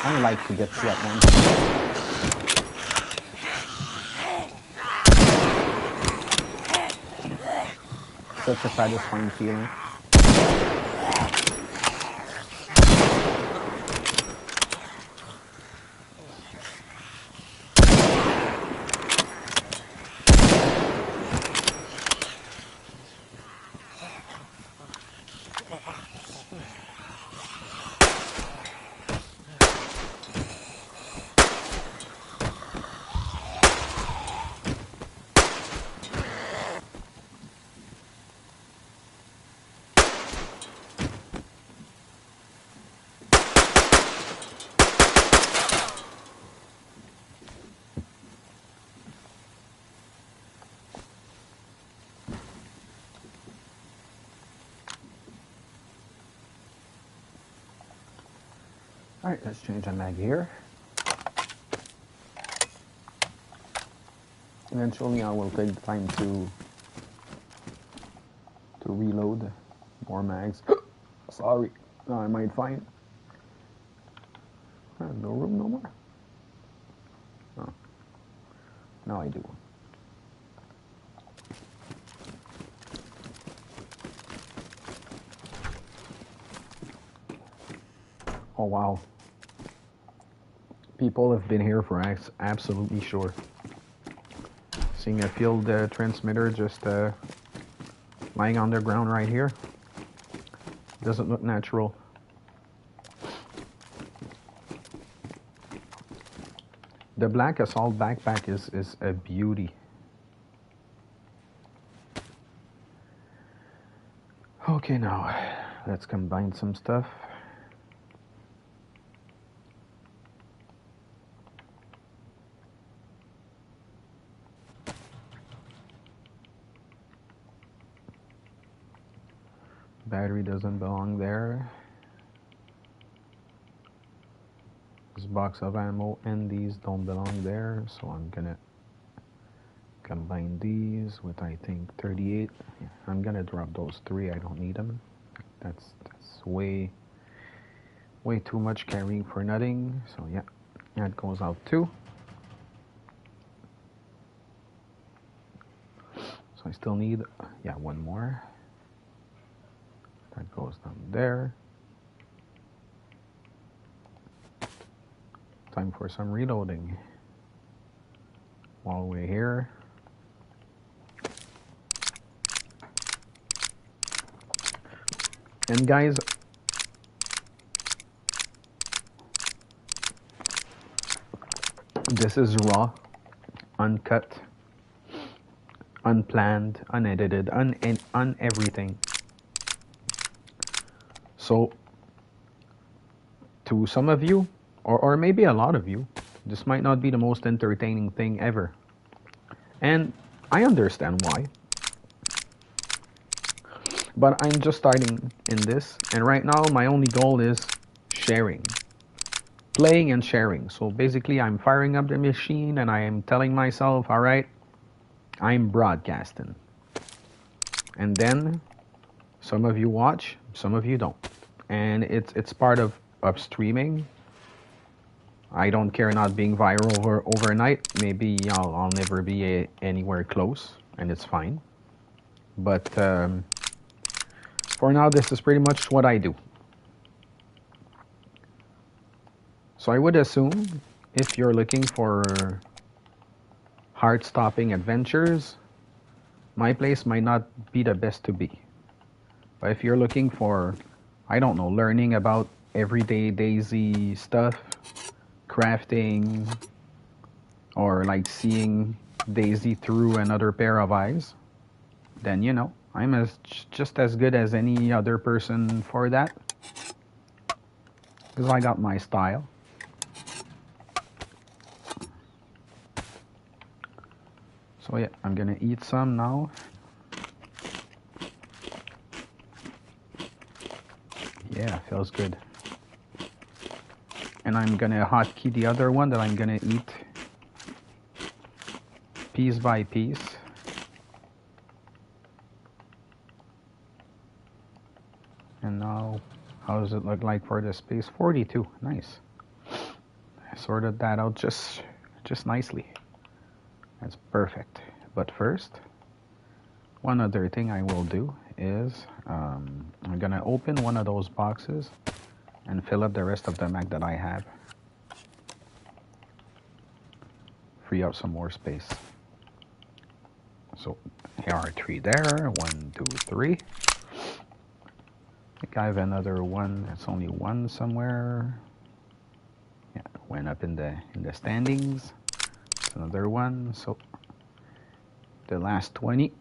I like to get two at once. Such a satisfying feeling. Alright, let's change the mag here. Eventually I will take time to reload more mags. Sorry, I might find no room no more. Oh. Now I do. Oh wow. People have been here for absolutely sure. Seeing a field transmitter just lying on the ground right here. Doesn't look natural. The black assault backpack is a beauty. Okay, now let's combine some stuff. Battery doesn't belong there. This box of ammo and these don't belong there, so I'm gonna combine these with, I think, 38. Yeah, I'm gonna drop those three. I don't need them. That's way too much carrying for nothing. So yeah, that goes out too. So I still need, yeah, one more. That goes down there. Time for some reloading. While we're here, and guys, this is raw, uncut, unplanned, unedited, everything. So, to some of you, or maybe a lot of you, this might not be the most entertaining thing ever. And I understand why. But I'm just starting in this, and right now my only goal is sharing. Playing and sharing. So basically I'm firing up the machine and I am telling myself, alright, I'm broadcasting. And then some of you watch, some of you don't. And it's part of streaming. I don't care not being viral overnight. Maybe I'll never be anywhere close, and it's fine. But for now, this is pretty much what I do. So I would assume if you're looking for heart-stopping adventures, my place might not be the best to be. But if you're looking for, I don't know, learning about everyday Daisy stuff, crafting, or like seeing Daisy through another pair of eyes, then you know, I'm just as good as any other person for that. Because I got my style. So yeah, I'm gonna eat some now. Yeah, feels good. And I'm gonna hotkey the other one that I'm gonna eat piece by piece. And now, how does it look like for the space? 42, nice. I sorted that out just nicely. That's perfect. But first, one other thing I will do is I'm gonna open one of those boxes and fill up the rest of the Mac that I have. Free up some more space. So here are 3 there. 1, 2, 3. I think I have another one. It's only one somewhere. Yeah, went up in the standings. It's another one. So the last 20.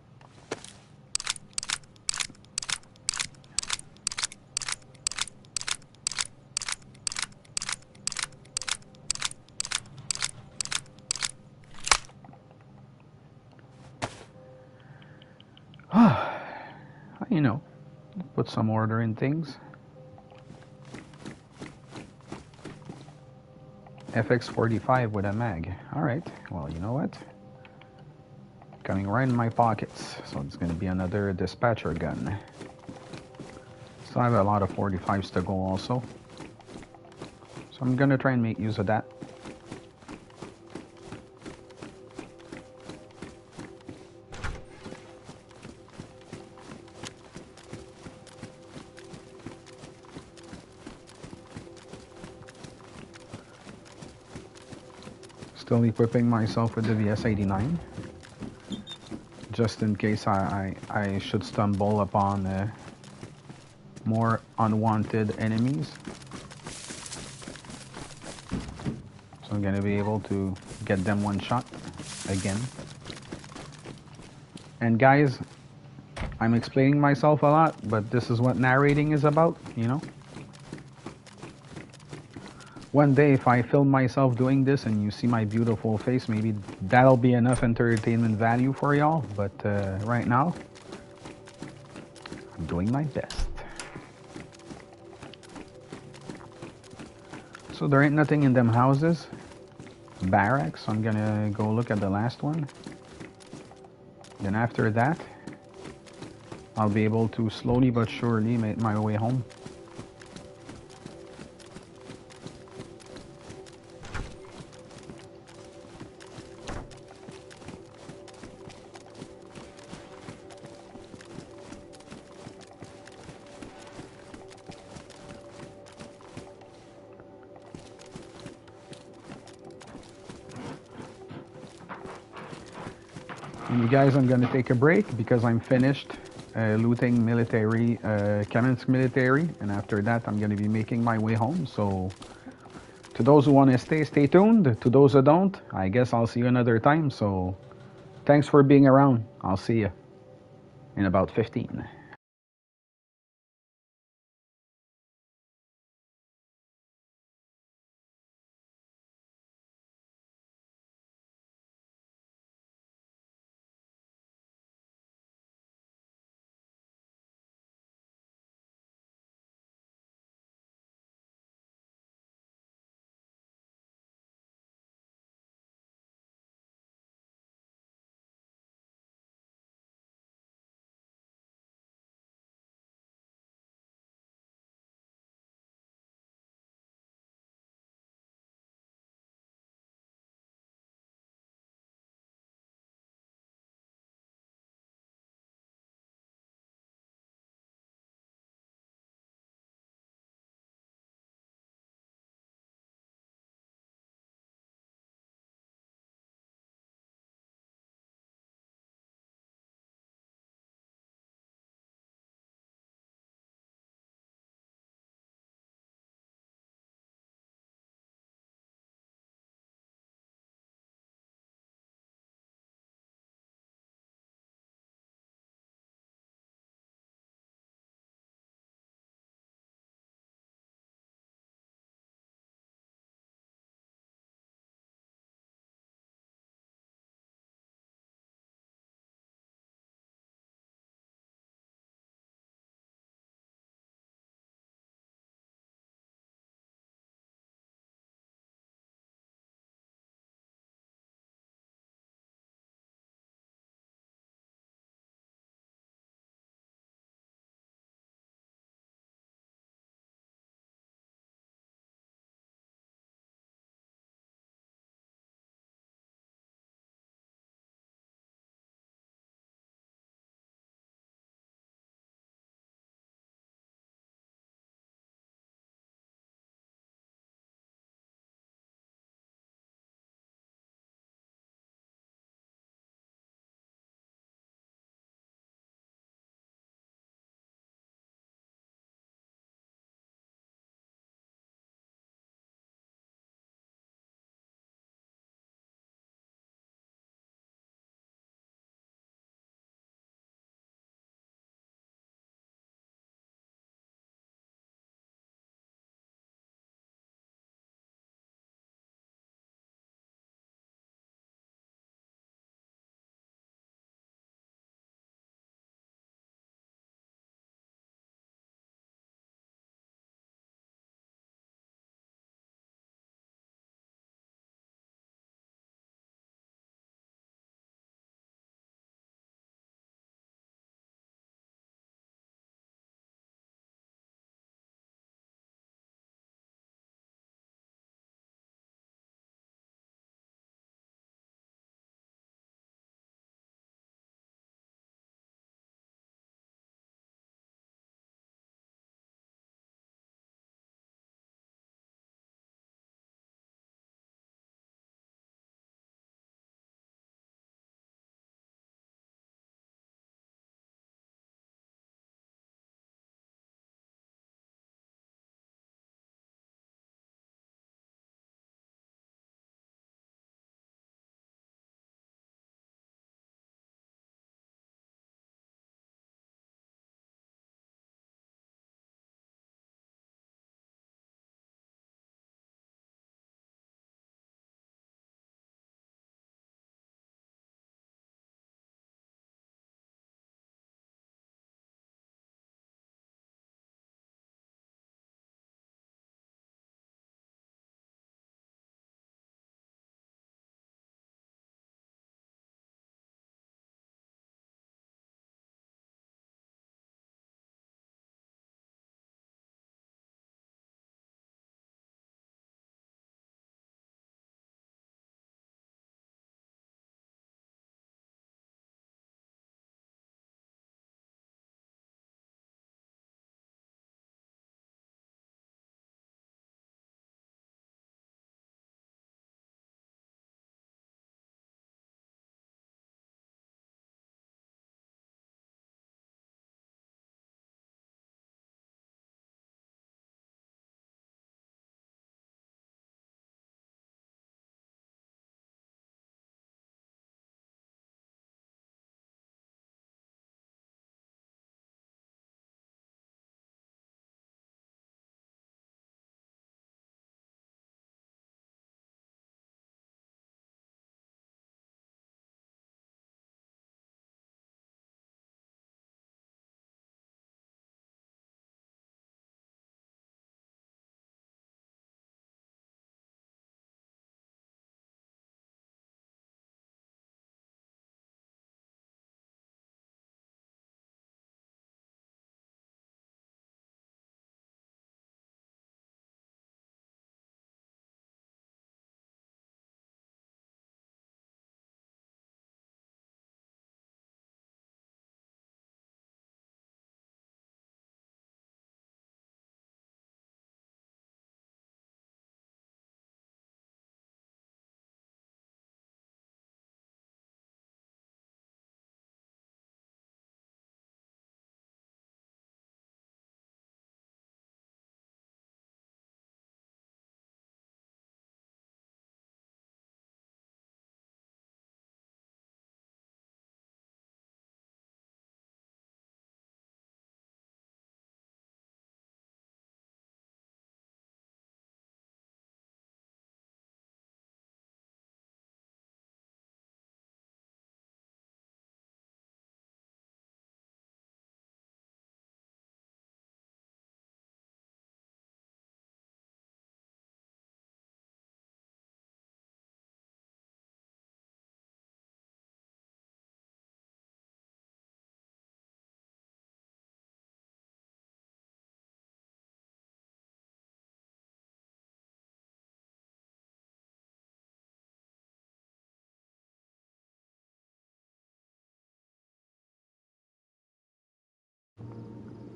You know, put some order in things. FX45 with a mag. Alright, well, you know what? Coming right in my pockets. So it's going to be another dispatcher gun. So I have a lot of 45s to go also. So I'm going to try and make use of that. Still equipping myself with the VS89. Just in case I should stumble upon more unwanted enemies. So I'm going to be able to get them one shot again. And guys, I'm explaining myself a lot, but this is what narrating is about, you know? One day, if I film myself doing this and you see my beautiful face, maybe that'll be enough entertainment value for y'all. But right now, I'm doing my best. So there ain't nothing in them houses. Barracks, so I'm gonna go look at the last one. Then after that, I'll be able to slowly but surely make my way home. And you guys, I'm gonna take a break because I'm finished looting military, Kamensk military, and after that I'm gonna be making my way home. So to those who want to stay tuned. To those who don't, I guess I'll see you another time. So thanks for being around. I'll see you in about 15.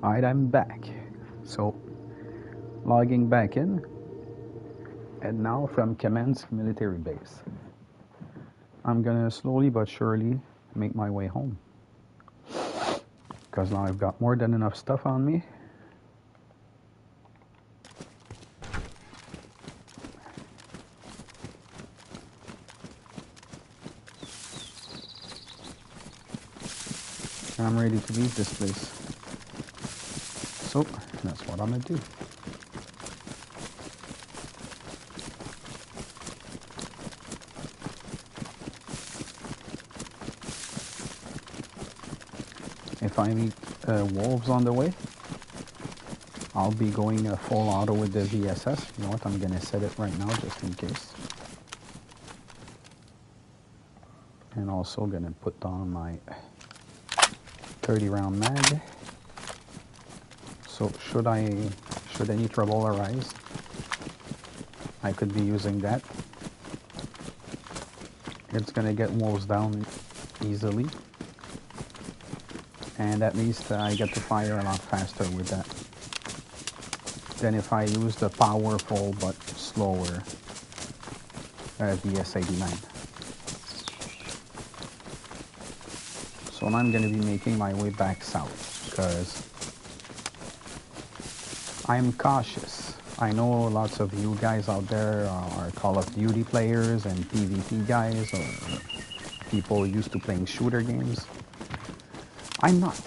Alright, I'm back. So, logging back in, and now from Kamensk military base. I'm gonna slowly but surely make my way home. Because now I've got more than enough stuff on me. And I'm ready to leave this place. So, that's what I'm gonna do. If I meet wolves on the way, I'll be going full auto with the VSS. You know what, I'm gonna set it right now just in case. And also gonna put on my 30 round mag. So should any trouble arise, I could be using that. It's gonna get wolves down easily. And at least I get to fire a lot faster with that than if I use the powerful but slower VS-89. So now I'm going to be making my way back south because I'm cautious. I know lots of you guys out there are Call of Duty players and PvP guys, or people used to playing shooter games. I'm not.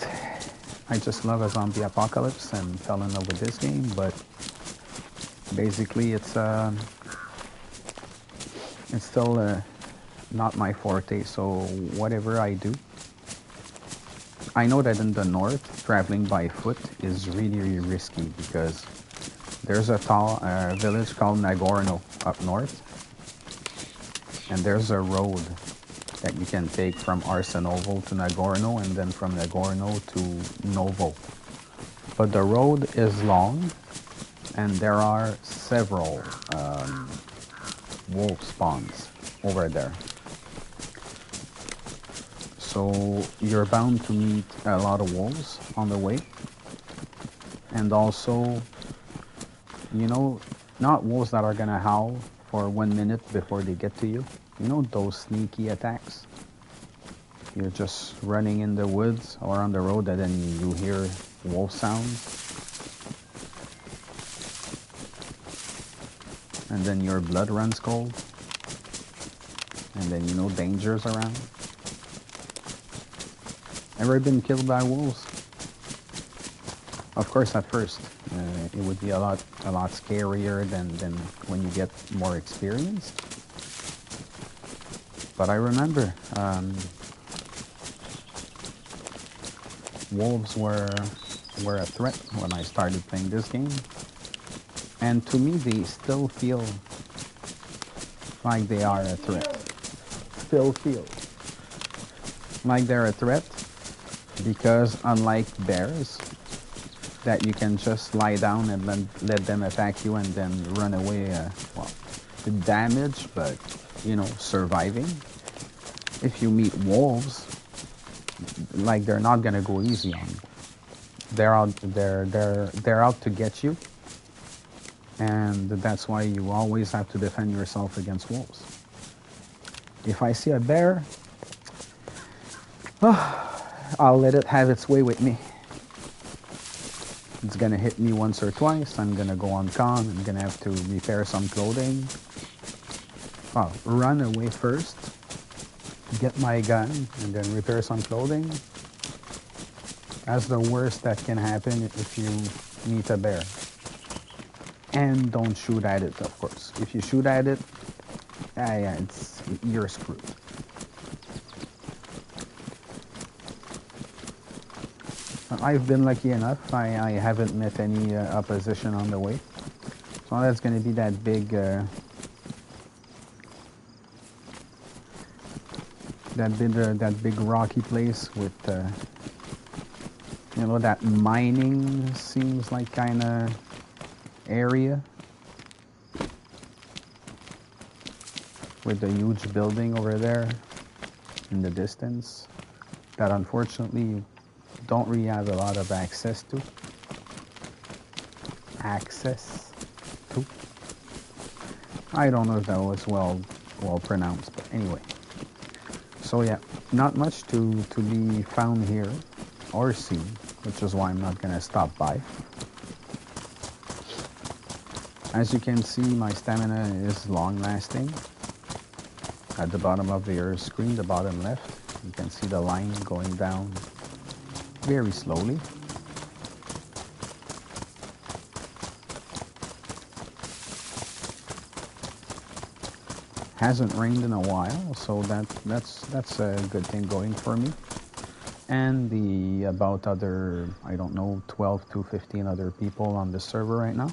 I just love a zombie apocalypse and fell in love with this game, but basically it's still not my forte, so whatever I do. I know that in the north, traveling by foot is really, really risky because there's a village called Nagorno up north, and there's a road that you can take from Arsenovo to Nagorno and then from Nagorno to Novo. But the road is long and there are several wolf spawns over there. So you're bound to meet a lot of wolves on the way. And also, you know, not wolves that are gonna howl for 1 minute before they get to you. You know those sneaky attacks? You're just running in the woods or on the road and then you hear wolf sounds. And then your blood runs cold. And then you know danger's around. Ever been killed by wolves? Of course at first. It would be a lot scarier than when you get more experienced. But I remember wolves were a threat when I started playing this game. And to me, they still feel like they are a threat. Still feel like they're a threat because unlike bears, that you can just lie down and let them attack you and then run away, well, damage, but you know, surviving. If you meet wolves, like they're not gonna go easy on you. They're out to get you, and that's why you always have to defend yourself against wolves. If I see a bear, I'll let it have its way with me. It's gonna hit me once or twice. I'm gonna go on con. I'm gonna have to repair some clothing. Well, run away first, get my gun, and then repair some clothing. That's the worst that can happen if you meet a bear. And don't shoot at it, of course. If you shoot at it, yeah, you're screwed. I've been lucky enough. I haven't met any opposition on the way. So that's going to be that big that big rocky place with you know, that mining seems like kind of area with the huge building over there in the distance that unfortunately don't really have a lot of access to. Access to. I don't know if that was well pronounced, but anyway. So yeah, not much to be found here or seen, which is why I'm not gonna stop by. As you can see, my stamina is long lasting. At the bottom of your screen, the bottom left, you can see the line going down very slowly. Hasn't rained in a while, so that's a good thing going for me. And the about other, I don't know, 12 to 15 other people on the server right now.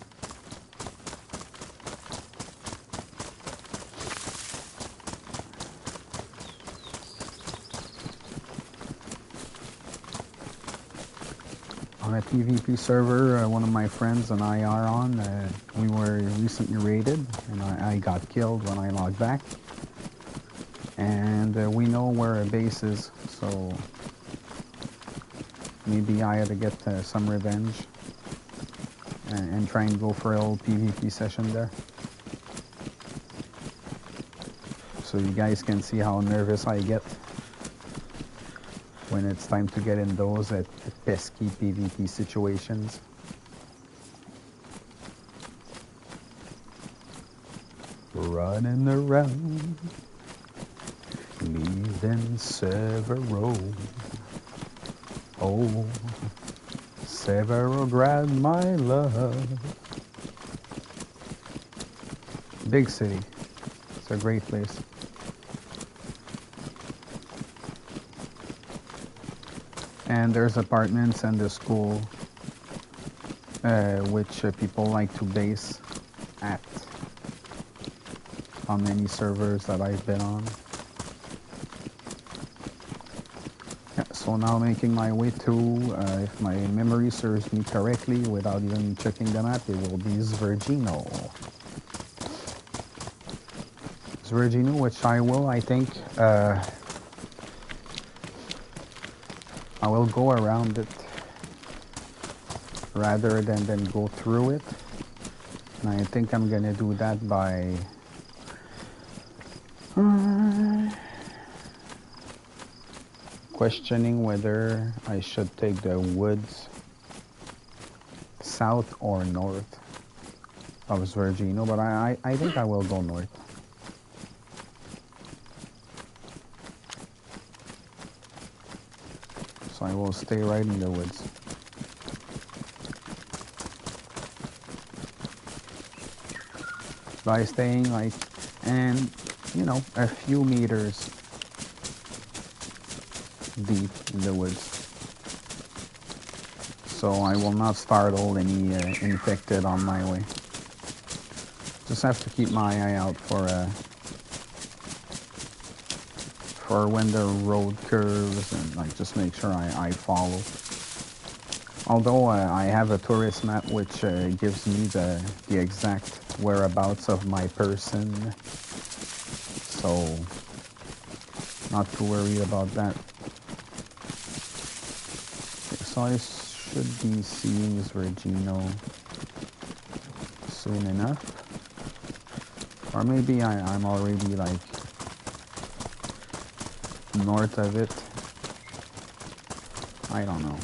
On a PvP server, one of my friends and I are on, we were recently raided, and I got killed when I logged back. And we know where a base is, so maybe I had to get some revenge and try and go for a little PvP session there. So you guys can see how nervous I get when it's time to get in those pesky PvP situations. Running around, leaving Severo. Oh, Severograd, my love. Big city. It's a great place. And there's apartments and the school, which people like to base at on many servers that I've been on. Yeah, so now making my way to, if my memory serves me correctly, without even checking the map, it will be Zvergino. Zvergino, which I will, I think, I will go around it rather than go through it. And I think I'm gonna do that by questioning whether I should take the woods south or north of Zvergino, but I think I will go north. So I will stay right in the woods. By staying like, and you know, a few meters deep in the woods. So I will not startle any infected on my way. Just have to keep my eye out for when the road curves, and like just make sure I follow. Although I have a tourist map which gives me the exact whereabouts of my person, so not too worried about that. Okay, so I should be seeing Zvergino soon enough, or maybe I'm already like north of it. I don't know.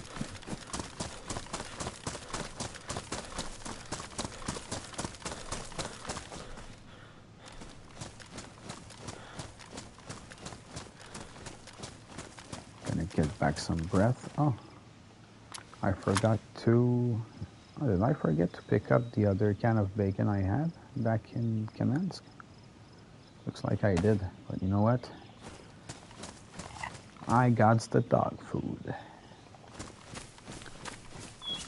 Gonna get back some breath. Oh, I forgot to... Oh, did I forget to pick up the other can of bacon I had back in Kamensk? Looks like I did, but you know what? I got the dog food.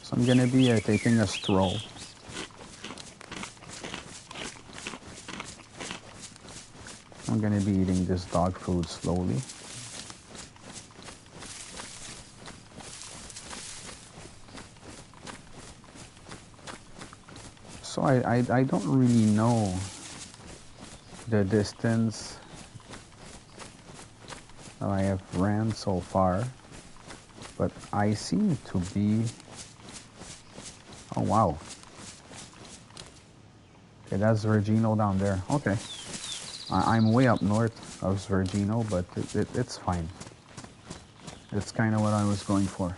So I'm gonna be taking a stroll. I'm gonna be eating this dog food slowly. So I don't really know the distance that I have ran so far. But I seem to be... Oh, wow. Okay, that's Virgino down there. Okay. I'm way up north of Virgino, but it's fine. It's kind of what I was going for.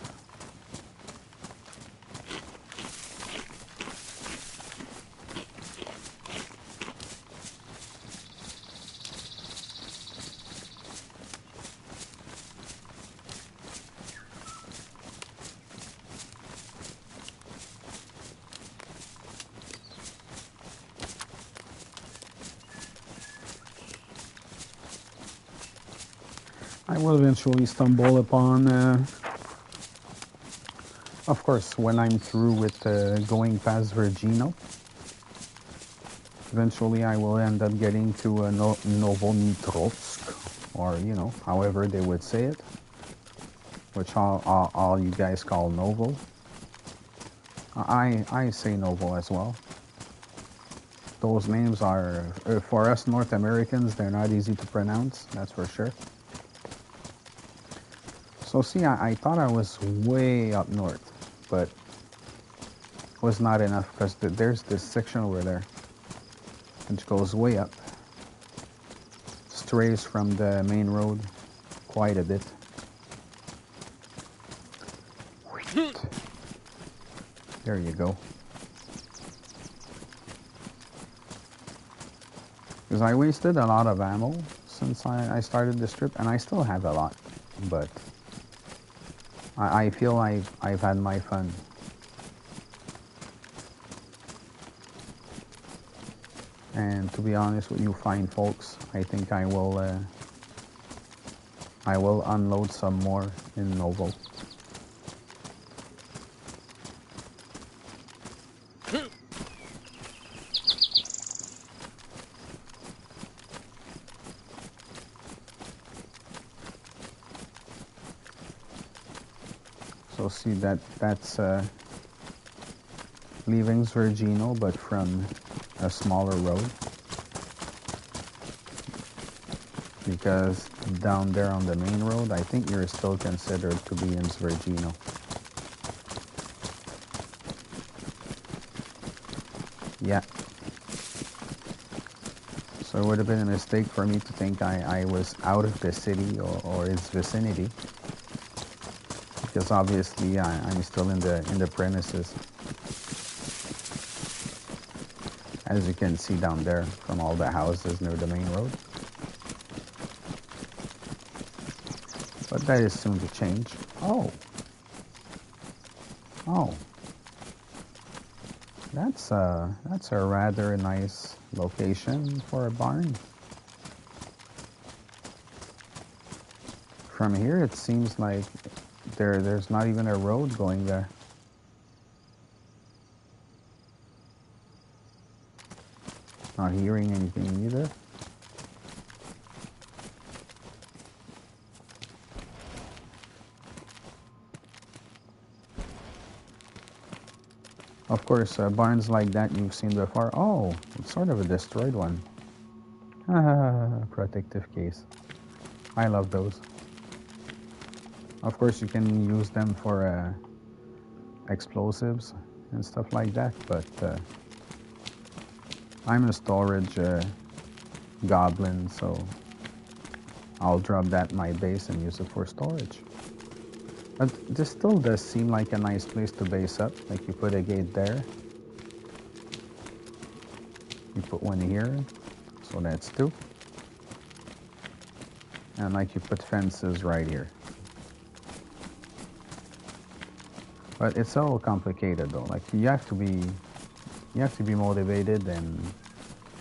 I will eventually stumble upon, of course, when I'm through with going past Virgino, eventually I will end up getting to Novomitrovsk, or, you know, however they would say it, which all you guys call Novo. I say Novo as well. Those names are, for us North Americans, they're not easy to pronounce, that's for sure. So see, I thought I was way up north, but it was not enough because there's this section over there which goes way up, strays from the main road quite a bit. There you go. Because I wasted a lot of ammo since I started this trip, and I still have a lot, but I feel I've had my fun. And to be honest with you fine folks, I think I will unload some more in Novo. So see that's leaving Virgino, but from a smaller road, because down there on the main road, I think you're still considered to be in Virgino. Yeah. So it would have been a mistake for me to think I was out of the city or its vicinity, because obviously I'm still in the premises, as you can see down there from all the houses near the main road. But that is soon to change. Oh, that's a rather nice location for a barn. From here, it seems like there's not even a road going there. Not hearing anything either. Of course, barns like that you've seen before. Oh, it's sort of a destroyed one. Protective case. I love those. Of course, you can use them for explosives and stuff like that, but I'm a storage goblin, so I'll drop that in my base and use it for storage. But this still does seem like a nice place to base up. Like you put a gate there. You put one here, so that's two. And like you put fences right here. But it's so complicated though. Like you have to be motivated, and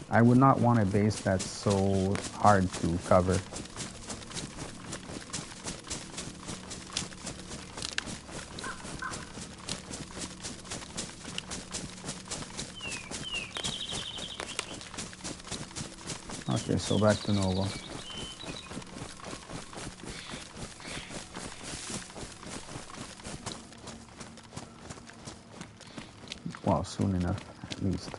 I would not want a base that's so hard to cover. Okay, so back to Nova. Well, soon enough, at least.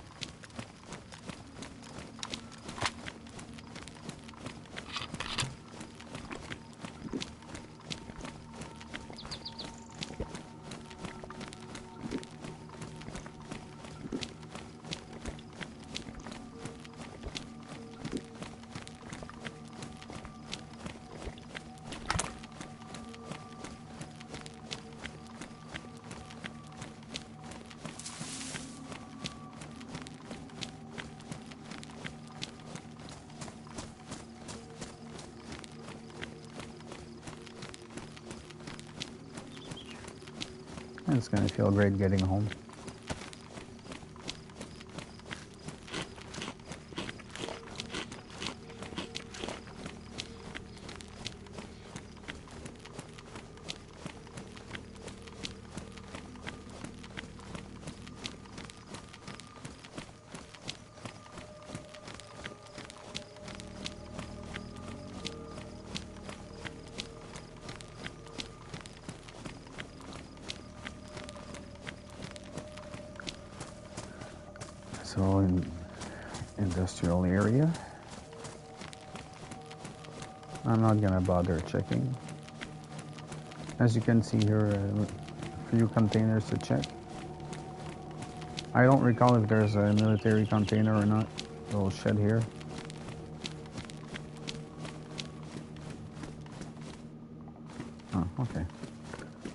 It's gonna feel great getting home. So in industrial area, I'm not gonna bother checking. As you can see here, a few containers to check. I don't recall if there's a military container or not. Little shed here. Oh, okay.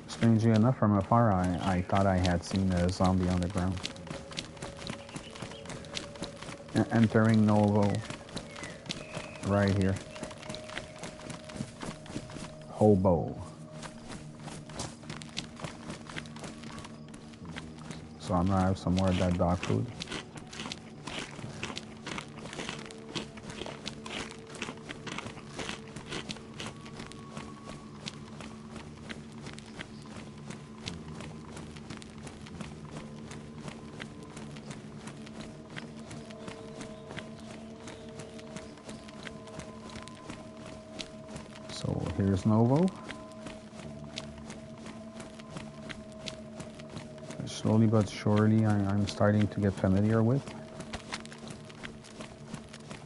Strangely enough, from afar, I thought I had seen a zombie on the ground. Entering Novo. Right here. Hobo. So I'm gonna have some more of that dog food. So here's Novo. Slowly but surely, I'm starting to get familiar with,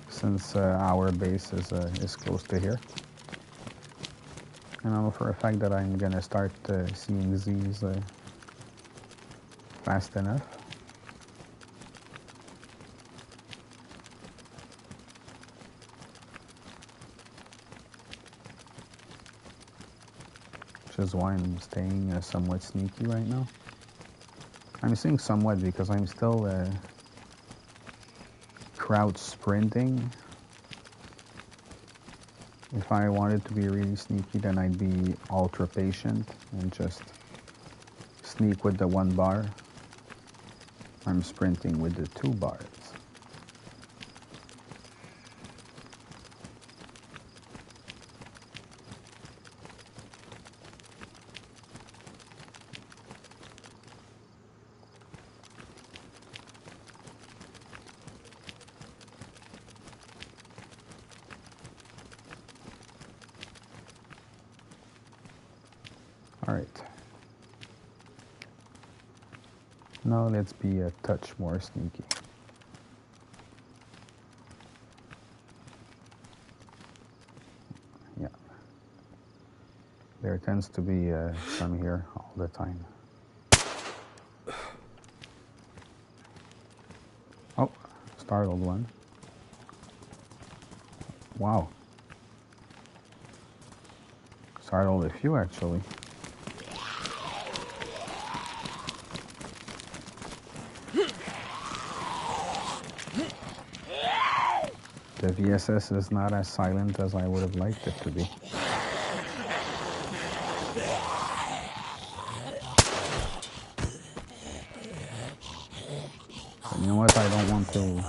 since our base is close to here. And I know for a fact that I'm gonna start seeing these fast enough. Which is why I'm staying somewhat sneaky right now. I'm saying somewhat because I'm still crowd sprinting. If I wanted to be really sneaky, then I'd be ultra patient and just sneak with the 1 bar. I'm sprinting with the 2 bars. All right. Now let's be a touch more sneaky. Yeah. There tends to be some here all the time. Oh, startled one. Wow. Startled a few actually. The VSS is not as silent as I would have liked it to be. But you know what? I don't want to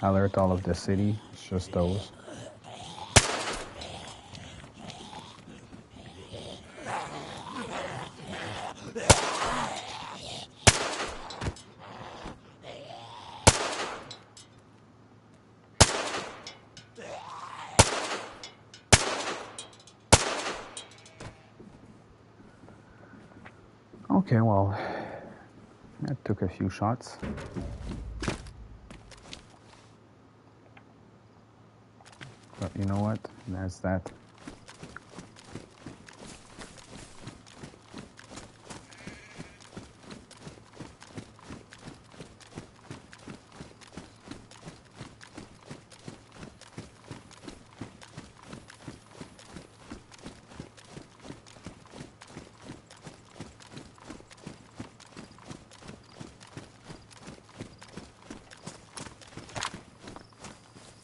alert all of the city. It's just those. Okay, well, that took a few shots. But you know what? That's that.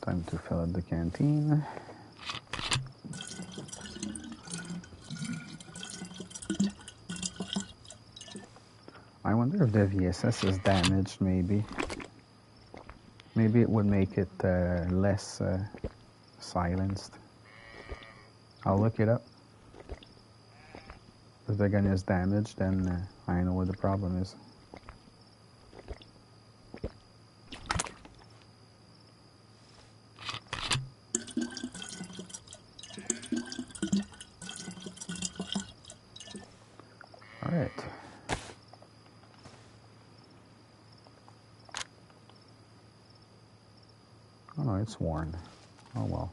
Time to fill up the canteen. wonder if the VSS is damaged, maybe. Maybe it would make it less silenced. I'll look it up. If the gun is damaged, then I know what the problem is. Alright. Oh no, it's worn. Oh well.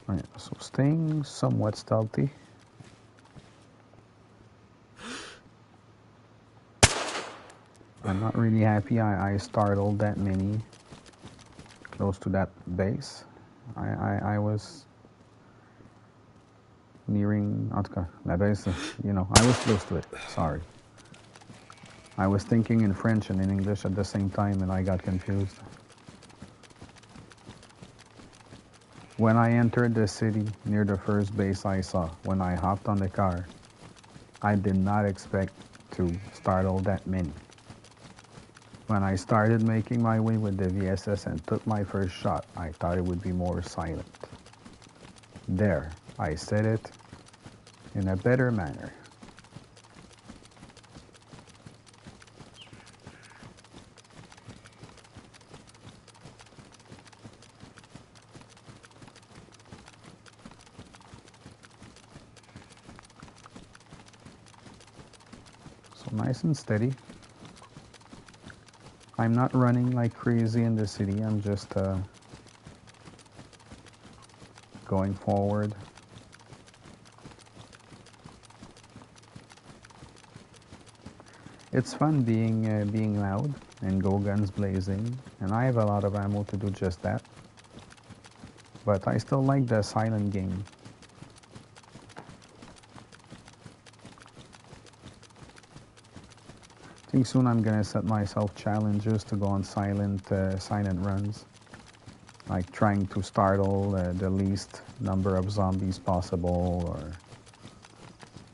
Alright, so staying somewhat stealthy. I'm not really happy I startled that many close to that base. I was nearing, en tout cas, la base, you know, I was close to it, sorry. I was thinking in French and in English at the same time and I got confused. When I entered the city near the first base I saw, when I hopped on the car, I did not expect to startle that many. When I started making my way with the VSS and took my first shot, I thought it would be more silent. There, I said it in a better manner. So nice and steady. I'm not running like crazy in the city, I'm just going forward. It's fun being loud and go guns blazing, and I have a lot of ammo to do just that. But I still like the silent game. I think soon I'm gonna set myself challenges to go on silent runs, like trying to startle the least number of zombies possible, or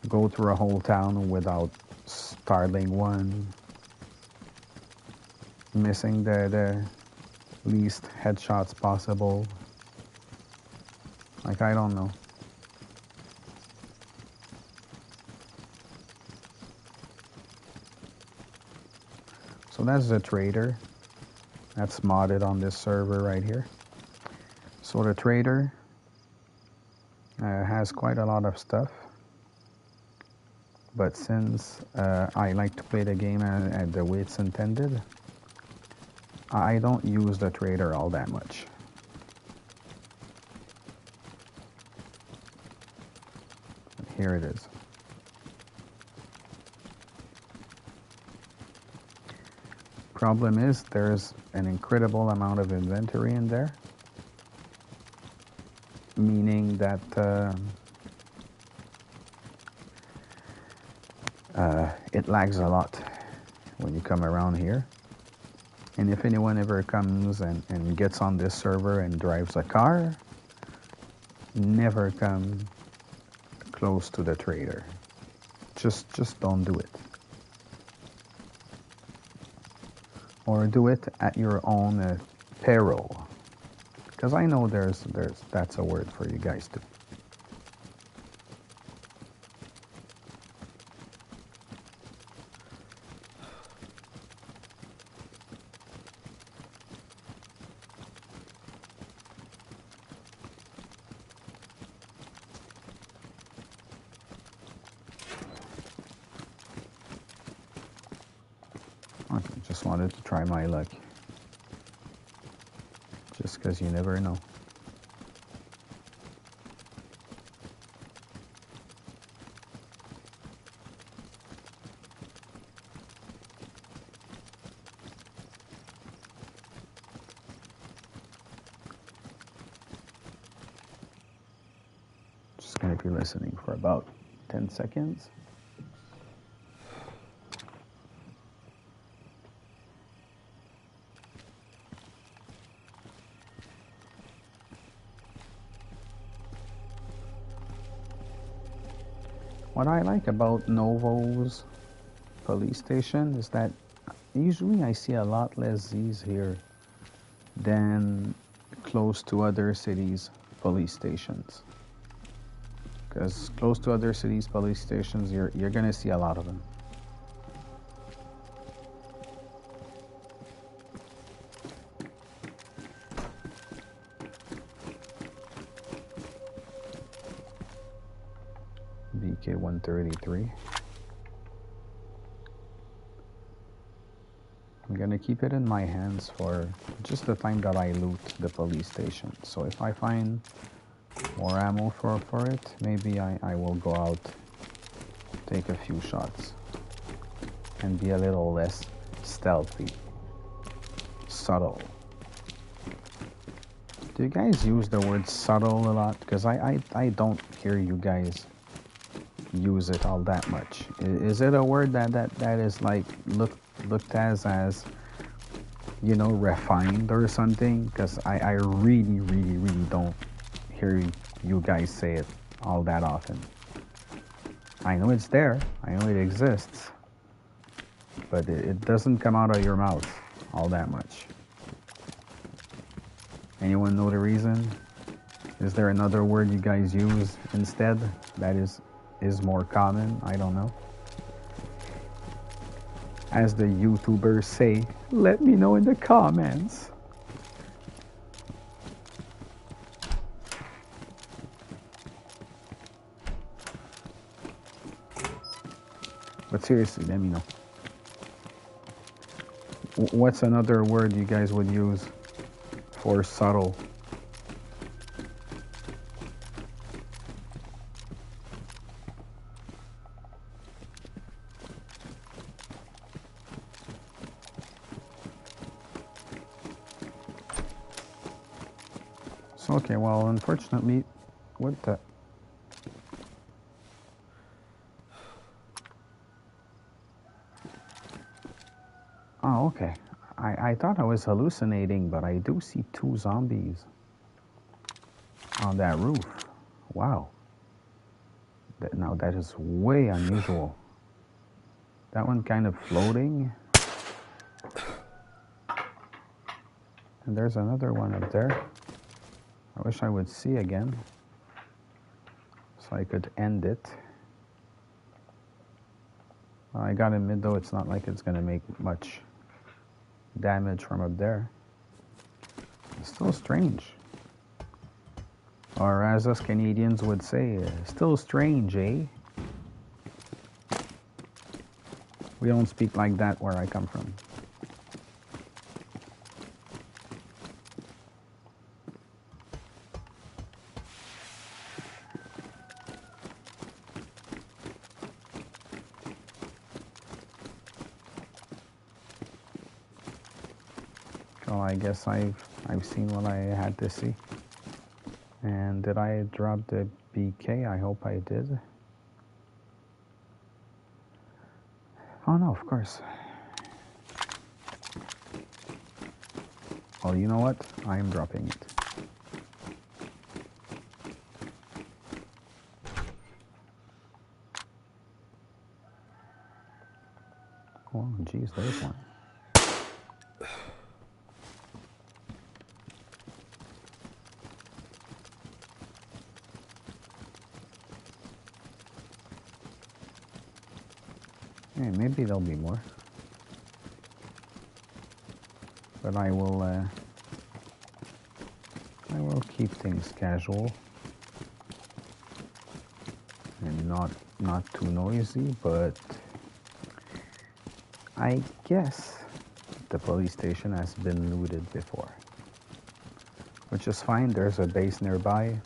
go through a whole town without startling one, missing the least headshots possible. Like, I don't know. So that's the trader. That's modded on this server right here. So the trader has quite a lot of stuff. But since I like to play the game at the way it's intended, I don't use the trader all that much. Here it is. Problem is, there's an incredible amount of inventory in there, meaning that it lags a lot when you come around here. And if anyone ever comes and gets on this server and drives a car, never come close to the trader. Just don't do it. Or do it at your own peril. Because I know that's a word for you guys too. Okay, just wanted to try my luck. Just because you never know. Just gonna be listening for about 10 seconds. What I like about Novo's police station is that usually I see a lot less Z's here than close to other cities' police stations. Because close to other cities' police stations, you're gonna see a lot of them. BK 133. I'm gonna keep it in my hands for just the time that I loot the police station. So if I find more ammo for it, maybe I will go out, take a few shots, and be a little less stealthy, subtle. Do you guys use the word subtle a lot? Because I don't hear you guys use it all that much. Is it a word that is like looked as you know, refined or something? Because I really don't hear you guys say it all that often. I know it's there, I know it exists, but it doesn't come out of your mouth all that much. Anyone know the reason? Is there another word you guys use instead that is more common? I don't know. As the YouTubers say, let me know in the comments. But seriously, let me know. What's another word you guys would use for subtle? So, okay, well, unfortunately, what the... Oh, okay. I thought I was hallucinating, but I do see 2 zombies on that roof. Wow. Now that is way unusual. That one kind of floating. And there's another one up there. I wish I would see again, so I could end it. Well, I got him mid though, it's not like it's gonna make much damage from up there. It's still strange. Or as us Canadians would say, still strange, eh? We don't speak like that where I come from. So I guess I've seen what I had to see. And did I drop the BK? I hope I did. Oh no, of course. Oh, you know what? I am dropping it. Oh, geez, there's one. Yeah, maybe there'll be more. But I will keep things casual and not too noisy, but I guess the police station has been looted before. Which is fine, there's a base nearby.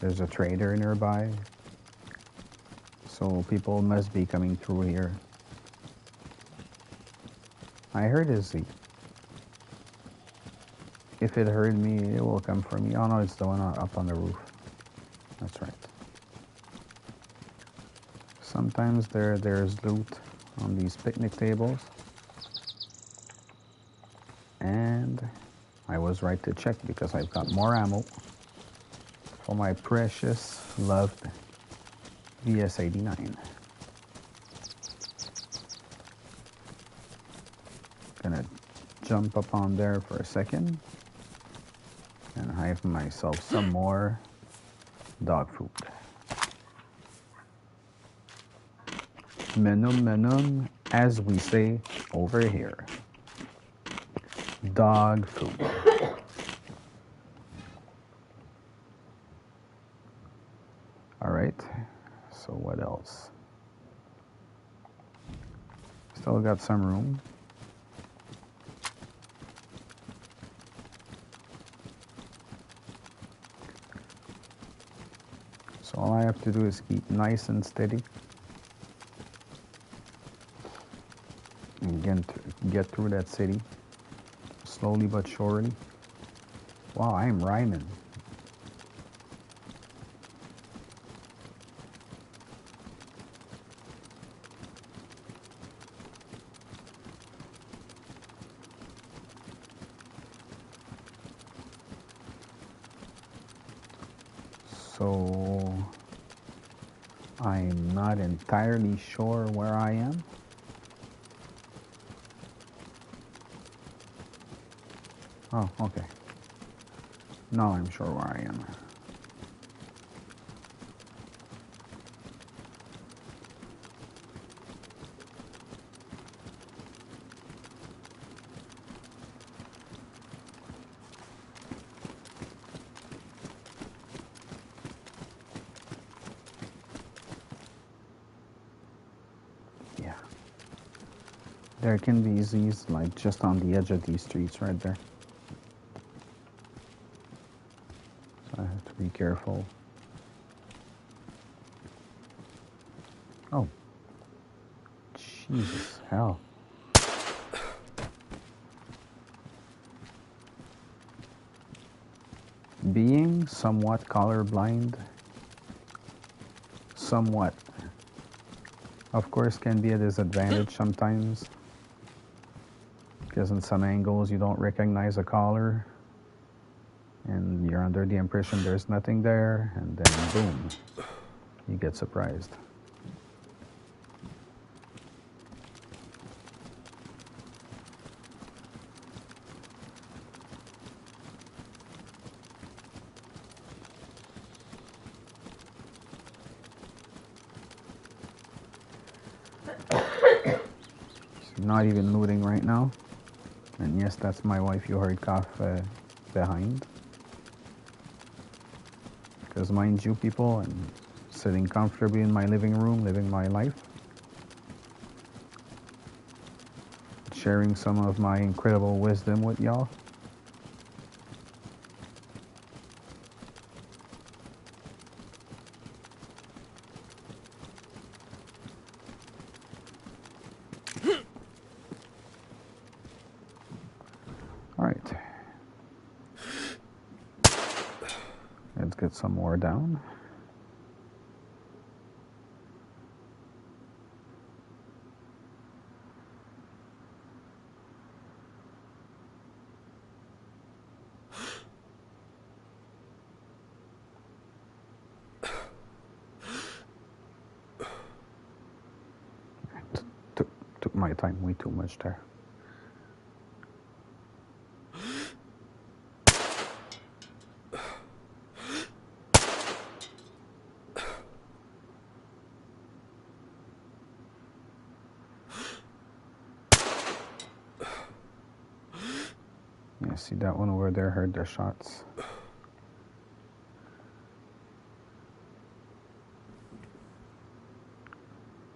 There's a trader nearby. So people must be coming through here. I heard a Z. If it heard me, it will come for me. Oh no, it's the one up on the roof. That's right. sometimes there's loot on these picnic tables. And I was right to check because I've got more ammo for my precious, loved VS-89. Gonna jump up on there for a second and have myself some more dog food. Menum menum, as we say over here. Dog food. All right, so what else? Still got some room. So all I have to do is keep nice and steady. And get through that city. Slowly but surely. Wow, I am rhyming. So I'm not entirely sure where I am. Oh, okay. Now I'm sure where I am. Yeah. There can be these like just on the edge of these streets right there. So I have to be careful. Oh. Jesus, hell. Being somewhat colorblind, somewhat, of course, can be a disadvantage sometimes. Because in some angles you don't recognize a color. And you're under the impression there's nothing there. And then boom, you get surprised. Not even looting right now. And yes, that's my wife you heard cough behind. Because mind you, people, I'm sitting comfortably in my living room, living my life. Sharing some of my incredible wisdom with y'all. Alright. Let's get some more down. Took my time way too much there. Yeah, see that one over there, heard their shots.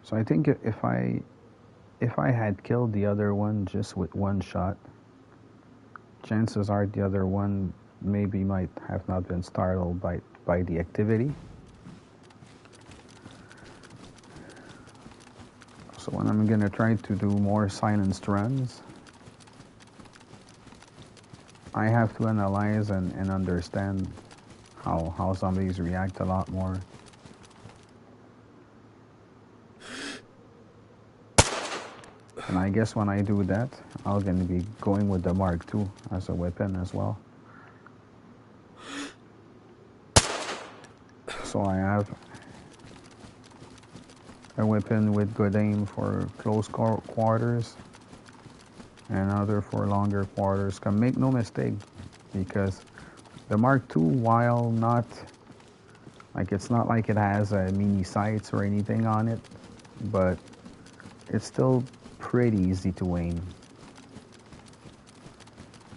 So I think if I had killed the other one just with one shot, chances are the other one maybe might have not been startled by the activity. So when I'm gonna try to do more silenced runs, I have to analyze and understand how zombies react a lot more. And I guess when I do that, I'm going to be going with the Mark II as a weapon as well. So I have a weapon with good aim for close quarters and other for longer quarters. Make no mistake, because the Mark II, while not like, it's not like it has a mini sights or anything on it, but it's still pretty easy to aim.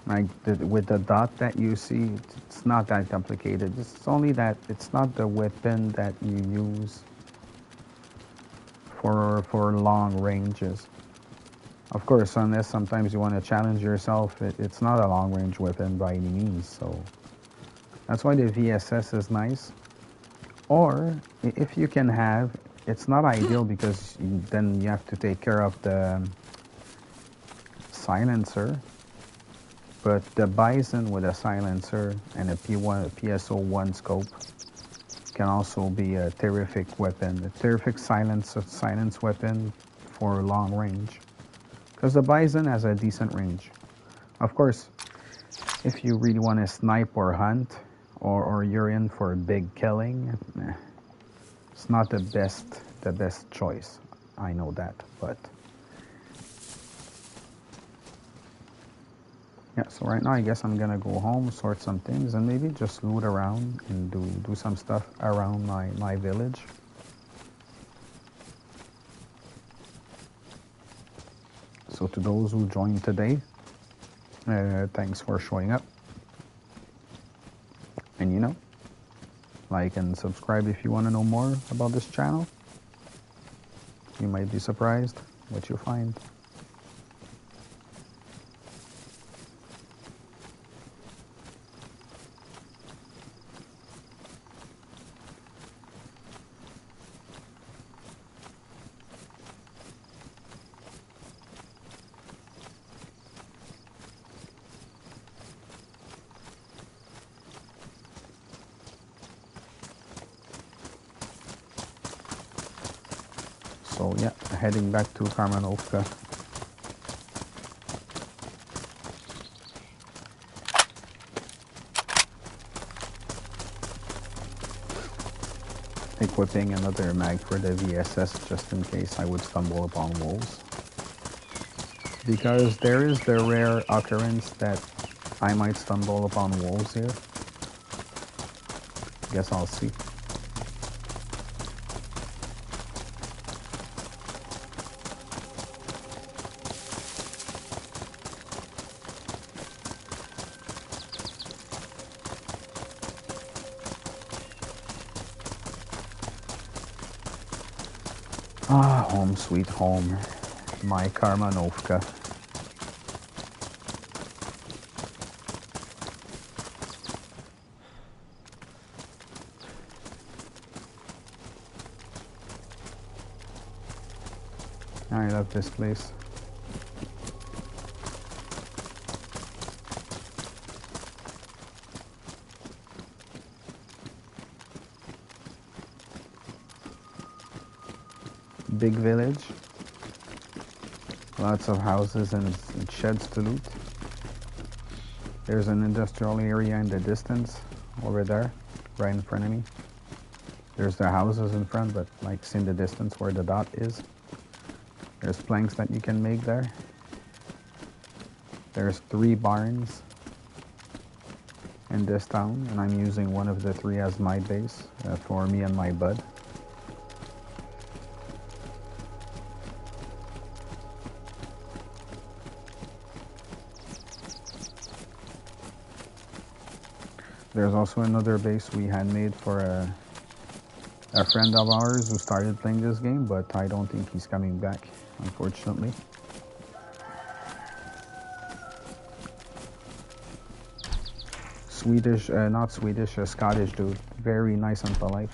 Like with the dot that you see, it's not that complicated. It's only that it's not the weapon that you use for long ranges. Of course, unless sometimes you want to challenge yourself, it's not a long range weapon by any means. So that's why the VSS is nice. Or if you can have, it's not ideal because then you have to take care of the silencer. But the Bison with a silencer and a PSO1 scope can also be a terrific weapon, a terrific silence weapon for long range. Because the Bison has a decent range. Of course, if you really want to snipe or hunt, or you're in for big killing, it's not the best choice. I know that, but yeah. So right now, I guess I'm gonna go home, sort some things, and maybe just loot around and do some stuff around my village. So to those who joined today, thanks for showing up. And like and subscribe if you want to know more about this channel. You might be surprised what you find. So yeah, heading back to Kamensk. Equipping another mag for the VSS just in case I would stumble upon wolves. Because there is the rare occurrence that I might stumble upon wolves here. Guess I'll see. Ah, home sweet home. My Karmanovka. I love this place. Big village. Lots of houses and sheds to loot. There's an industrial area in the distance over there, right in front of me. There's the houses in front, but like in the distance where the dot is. There's planks that you can make there. There's 3 barns in this town, and I'm using one of the 3 as my base for me and my bud. There's also another base we had made for a friend of ours who started playing this game, but I don't think he's coming back, unfortunately. Swedish, not Swedish, a Scottish dude. Very nice and polite.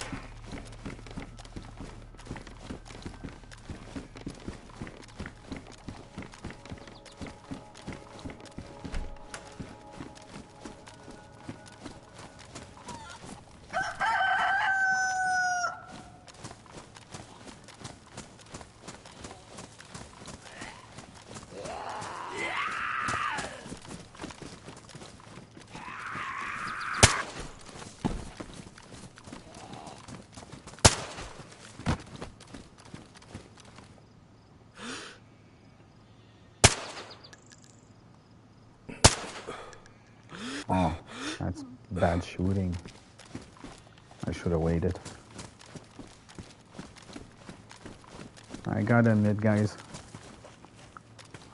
bad shooting. I should have waited. I gotta admit, guys,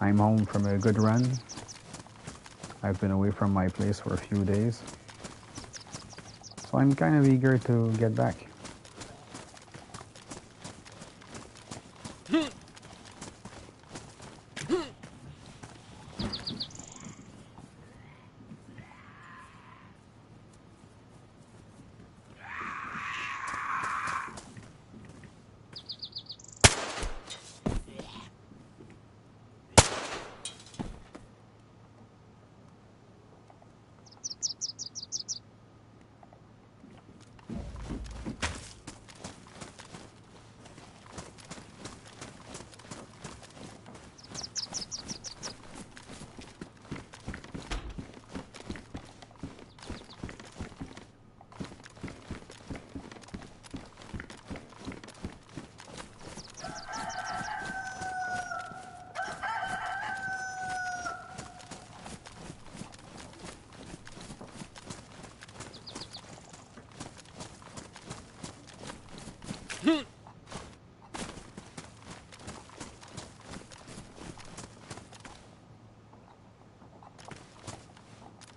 I'm home from a good run. I've been away from my place for a few days. So I'm kind of eager to get back.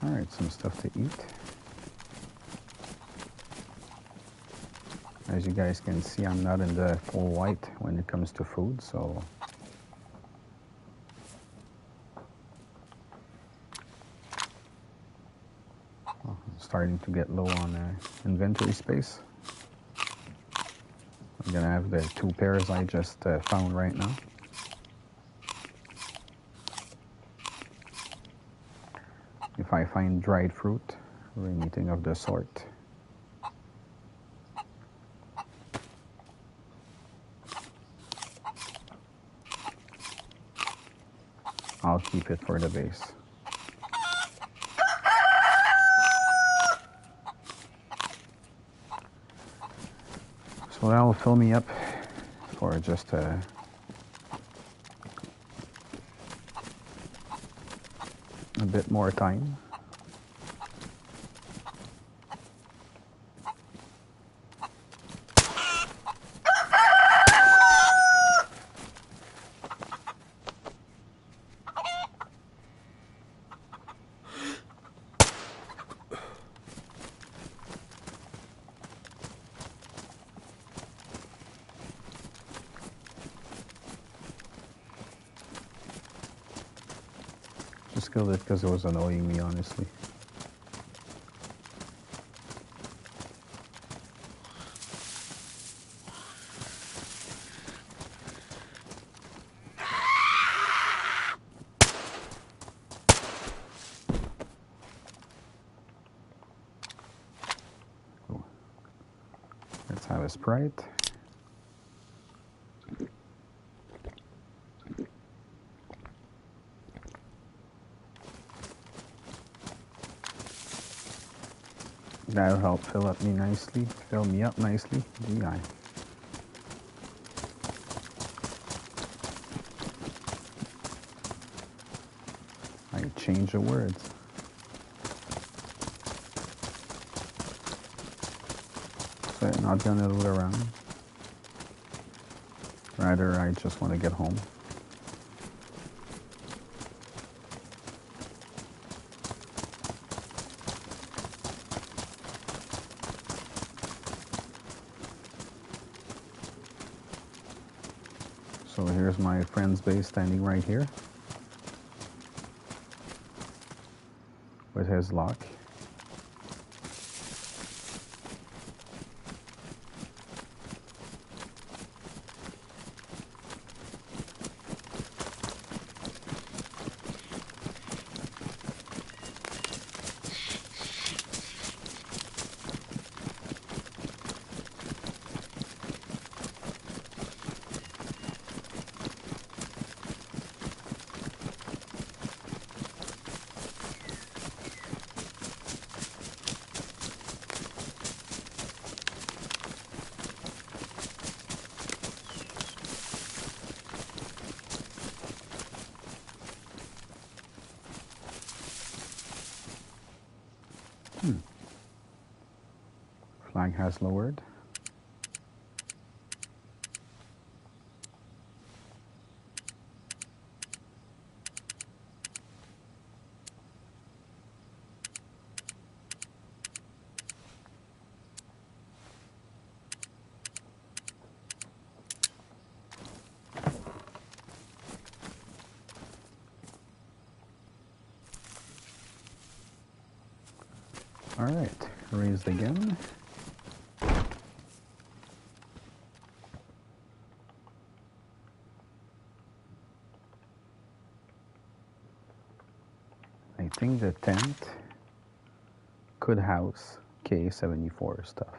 Alright, some stuff to eat. As you guys can see, I'm not in the full white when it comes to food, so I'm starting to get low on inventory space. I'm gonna have the 2 pairs I just found right now. If I find dried fruit or anything of the sort, I'll keep it for the base. So that'll fill me up for just a bit more time. Just killed it because it was annoying me, honestly. Cool. Let's have a Sprite. That'll help fill me up nicely. GI. I change the words. So I'm not gonna loot around. Rather, I just want to get home. So here's my friend's base standing right here with his lock. flag has lowered. All right, raised again. I think the tent could house K-74 stuff.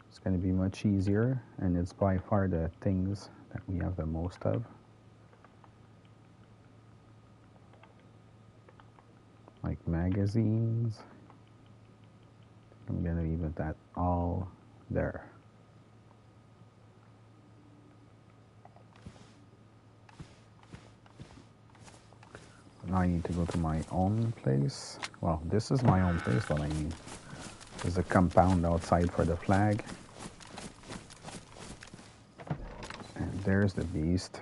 It's going to be much easier, and it's by far the things that we have the most of. Like magazines. I'm going to leave it that all there. Now I need to go to my own place. Well, this is my own place, what I mean. There's a compound outside for the flag. And there's the beast.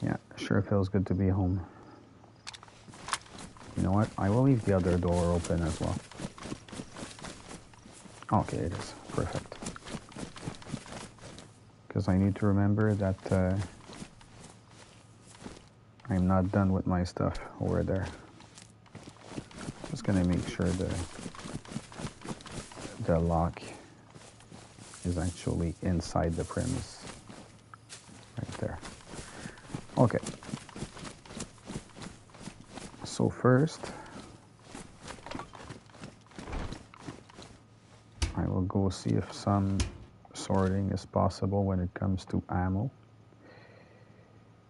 Yeah, sure feels good to be home. You know what? I will leave the other door open as well. Okay, it is. Perfect. Because I need to remember that I'm not done with my stuff over there. Just gonna make sure the lock is actually inside the premise. Right there. Okay. So first, I will go see if some sorting is possible when it comes to ammo.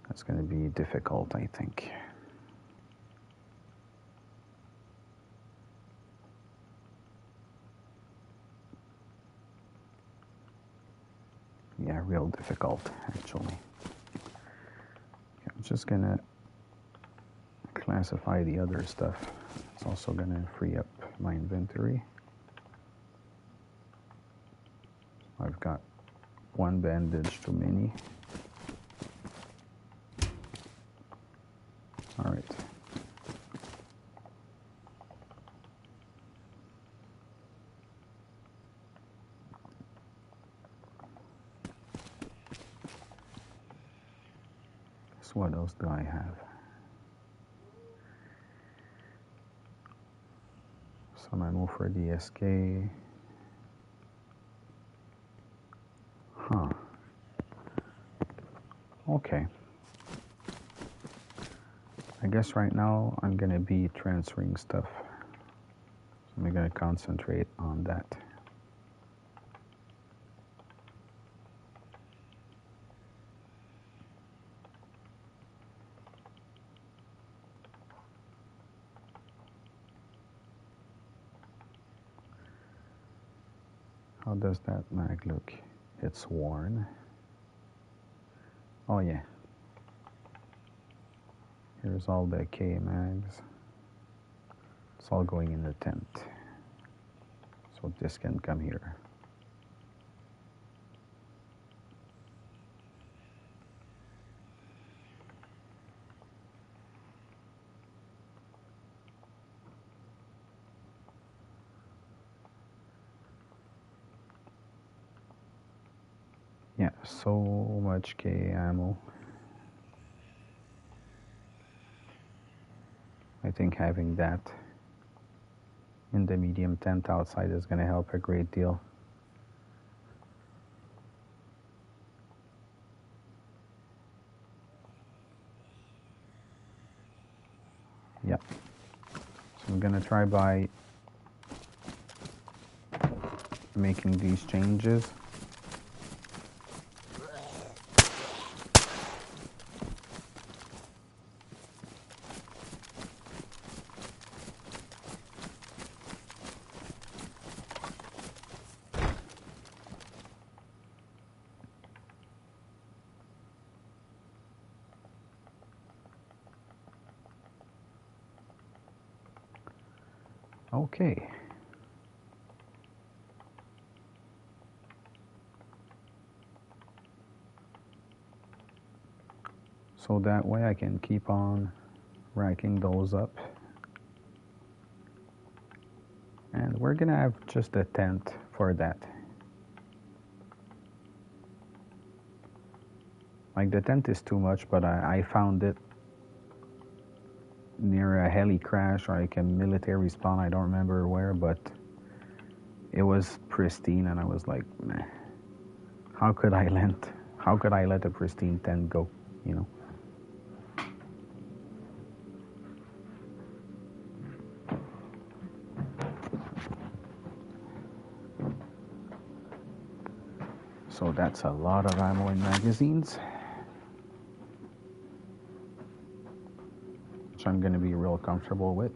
That's going to be difficult, I think. Yeah, real difficult, actually. Okay, I'm just going to classify the other stuff. It's also going to free up my inventory. I've got one bandage too many. All right. So what else do I have? Some ammo for the SK. Huh. Okay. I guess right now I'm going to be transferring stuff. So I'm going to concentrate on that. How does that mag look? It's worn. Oh yeah. Here's all the K mags. It's all going in the tent. So this can come here. Yeah, so much K ammo. I think having that in the medium tent outside is going to help a great deal. Yeah. So I'm going to try by making these changes. Okay. So that way I can keep on racking those up. And we're gonna have just a tent for that. Like the tent is too much, but I found it near a heli crash or like a military spawn. I don't remember where, but it was pristine, and I was like, meh, how could I let a pristine tent go? You know. So that's a lot of ammo and magazines, which I'm gonna be real comfortable with.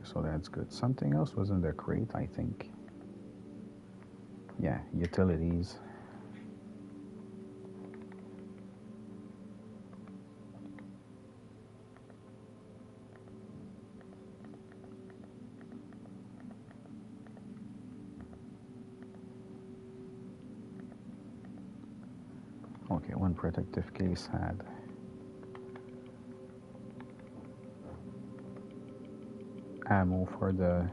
So that's good. Something else was in the crate, I think. Yeah, utilities. Okay, one protective case had ammo for the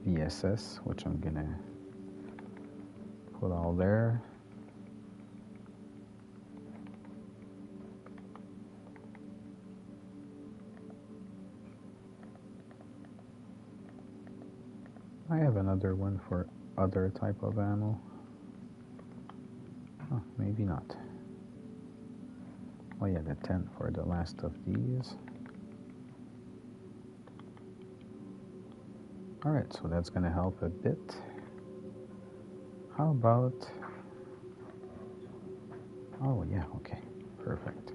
VSS, which I'm gonna put all there. I have another one for other type of ammo. Oh, maybe not. Oh yeah, the 10 for the last of these. Alright, so that's gonna help a bit. How about... Oh yeah, okay, perfect.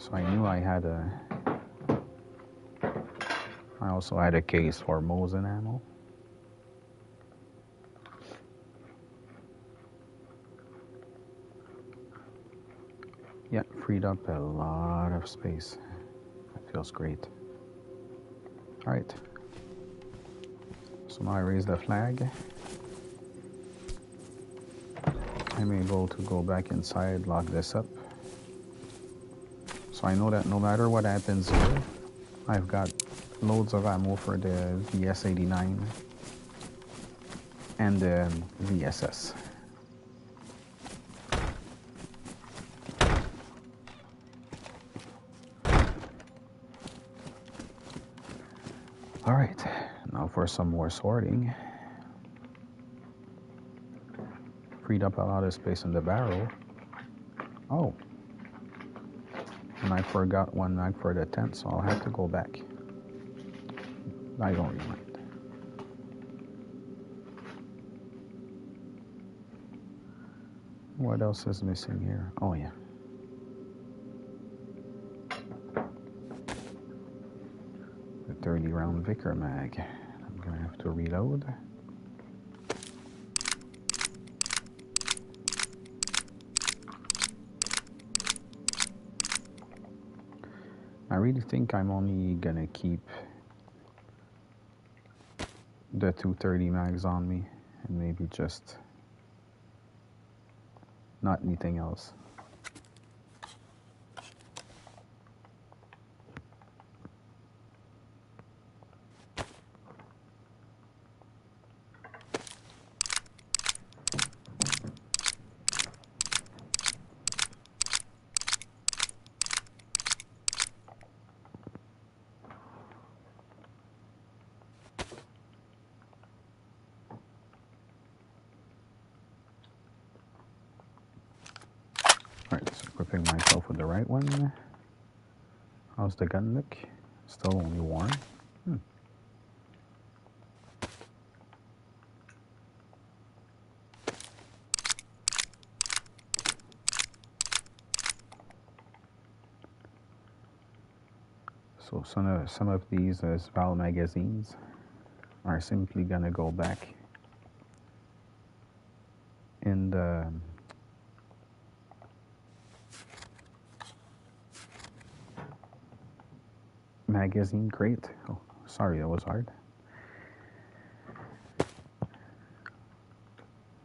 So I knew I had I also had a case for Mosin ammo. Yeah, freed up a lot of space. That feels great. Alright. So now I raise the flag. I'm able to go back inside, lock this up. So I know that no matter what happens here, I've got loads of ammo for the VS-89 and the VSS. Alright, now for some more sorting. Freed up a lot of space in the barrel. Oh, and I forgot one mag for the tent, so I'll have to go back. I don't really mind. What else is missing here? Oh yeah. The 30 round Vicker mag. I'm gonna have to reload. I really think I'm only gonna keep the 230 mags on me and maybe just not anything else. Alright, so equipping myself with the right one. How's the gun look? Still only warm. So some of these Val magazines are simply gonna go back in the magazine crate. Oh, sorry, that was hard.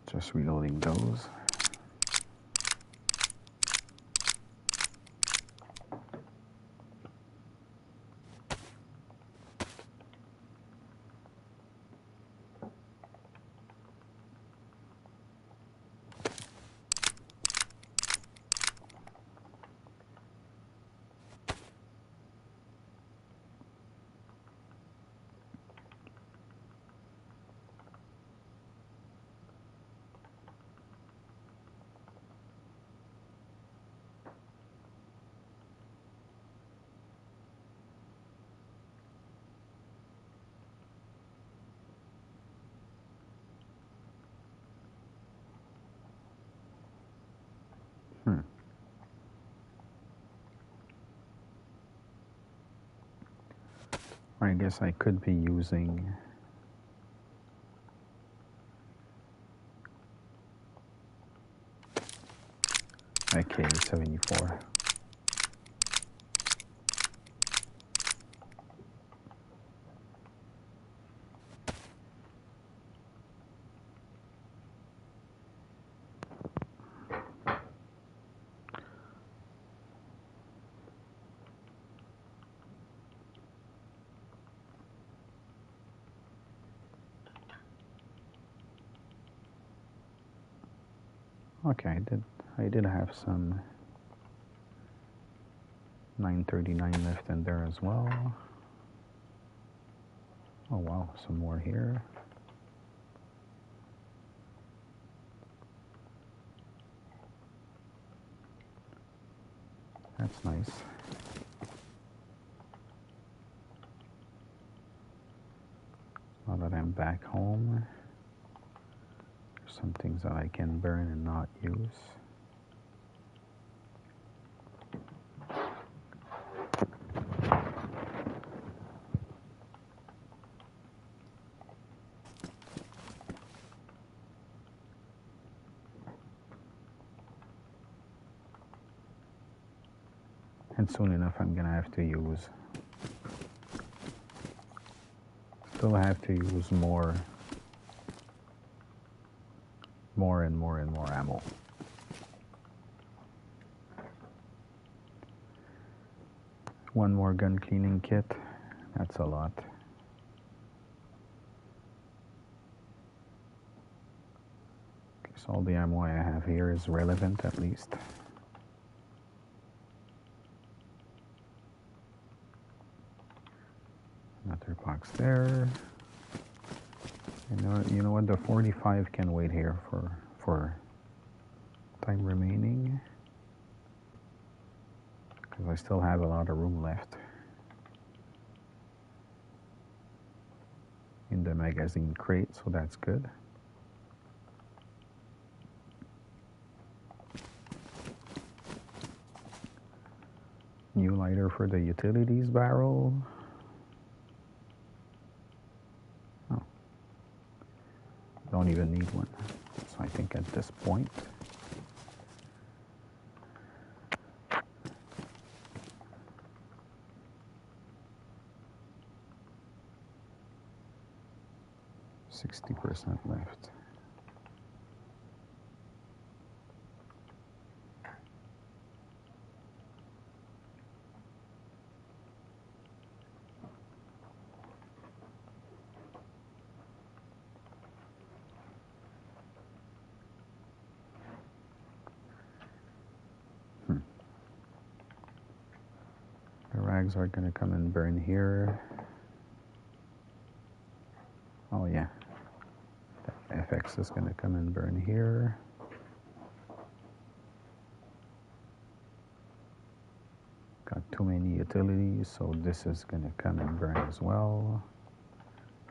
Just reloading those. I guess I could be using a K-74. Okay, I did have some 939 left in there as well. Oh wow, some more here. That's nice. Now that I'm back home, there's some things that I can burn and not use. And soon enough I'm gonna have to use, still have to use more and more and more ammo. One more gun cleaning kit, that's a lot. Okay, so all the ammo I have here is relevant at least. Another box there. You know what? The 45 can wait here for time remaining, because I still have a lot of room left in the magazine crate, so that's good. New lighter for the utilities barrel. Don't even need one. So I think at this point, %60 left. The rags are gonna come and burn here. Oh yeah, the FX is gonna come and burn here. Got too many utilities, so this is gonna come and burn as well.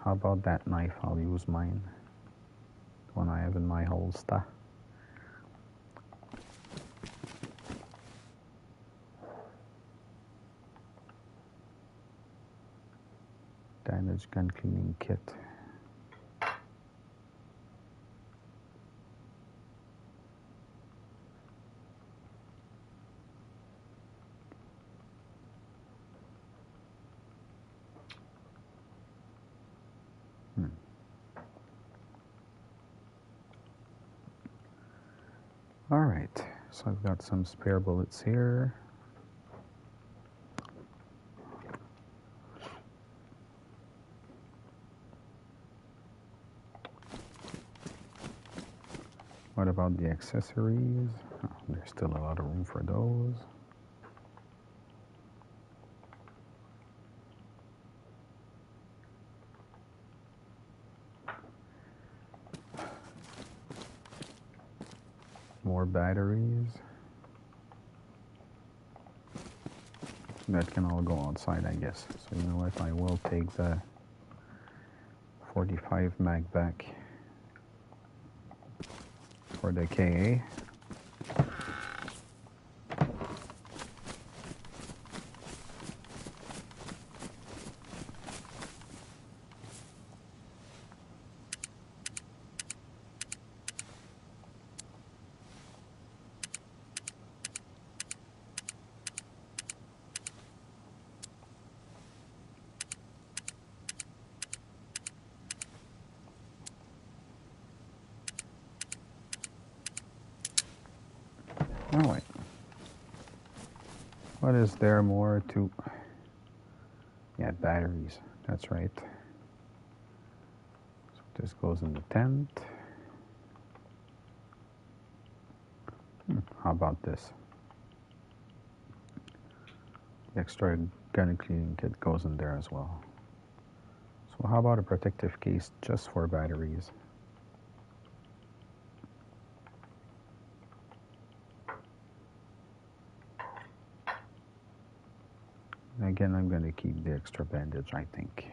How about that knife? I'll use mine, the one I have in my holster. damage gun cleaning kit. All right, so I've got some spare bullets here. What about the accessories? Oh, there's still a lot of room for those. More batteries. That can all go outside, I guess. So you know what, I will take the 45 mag back for the KA. All right. What is there more to... Yeah, batteries. That's right. So this goes in the tent. How about this? The extra gun cleaning kit goes in there as well. So how about a protective case just for batteries? Again, I'm going to keep the extra bandage, I think.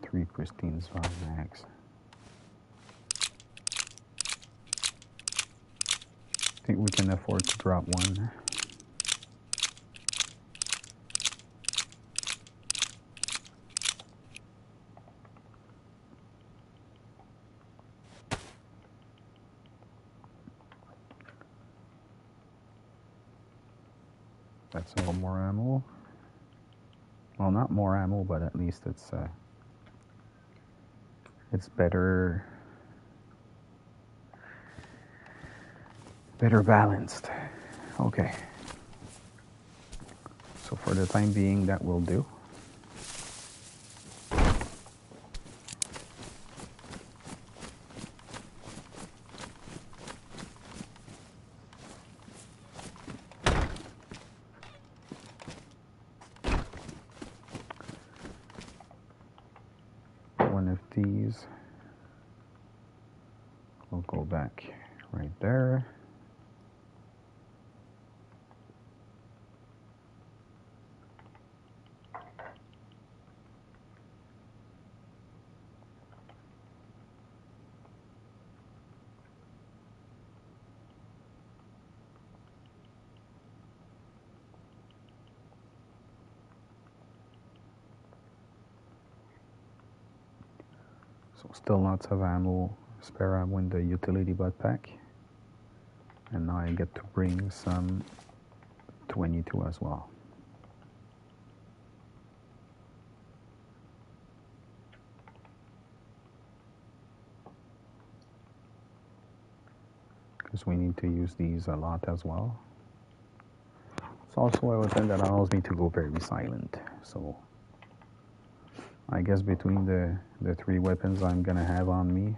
Three pristine Svan mags. I think we can afford to drop one. That's a little more ammo. Well, not more ammo, but at least it's better balanced. Okay. So for the time being, that will do. One of these will go back right there. So still lots of ammo, spare ammo in the utility butt pack. And now I get to bring some 22 as well. Because we need to use these a lot as well. It's also a weapon that allows me to go very silent. So I guess between the three weapons I'm gonna have on me,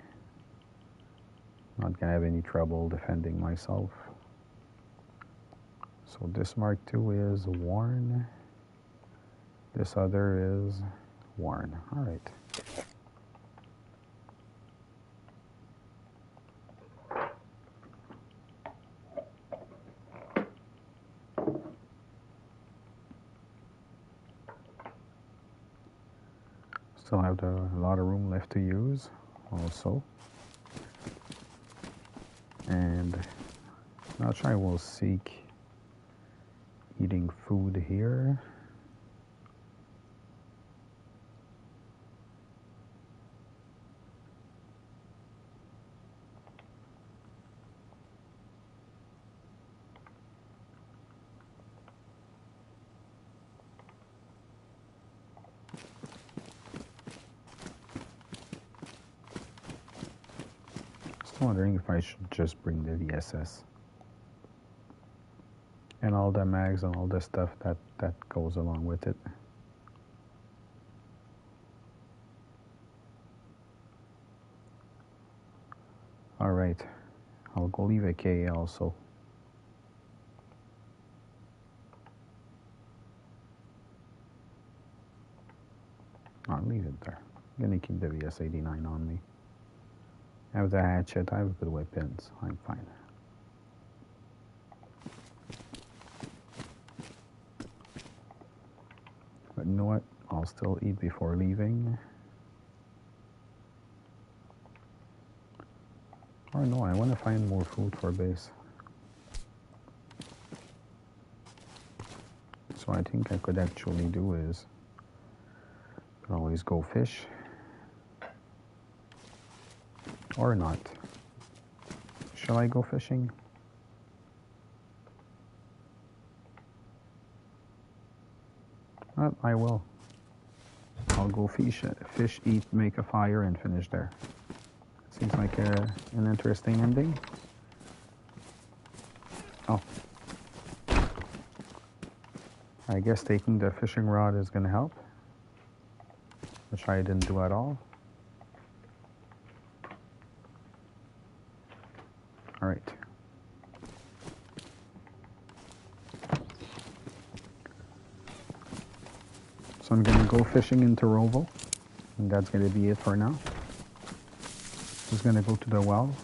not gonna have any trouble defending myself. So this Mark II is worn. This other is worn. All right. Still have a lot of room left to use also. And I'll try, we'll seek eating food here. Still wondering if I should just bring the VSS. And all the mags and all the stuff that goes along with it. All right, I'll go leave a K also. I'll leave it there. I'm gonna keep the VS-89 on me. I have the hatchet, I have good weapons, I'm fine. But you know what? I'll still eat before leaving. Or no, I want to find more food for base. So I think I could actually do is always go fish. Or not. Shall I go fishing? I will. I'll go fish, eat, make a fire, and finish there. Seems like an interesting ending. Oh. I guess taking the fishing rod is going to help, which I didn't do at all. All right. So I'm going to go fishing in Torovo, and that's going to be it for now. Just going to go to the well.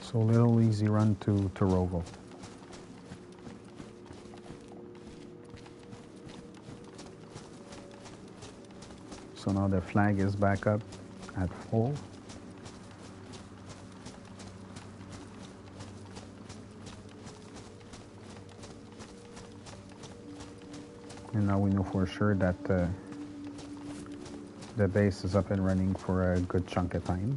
So a little easy run to Torovo. So now the flag is back up at full. And now we know for sure that the base is up and running for a good chunk of time.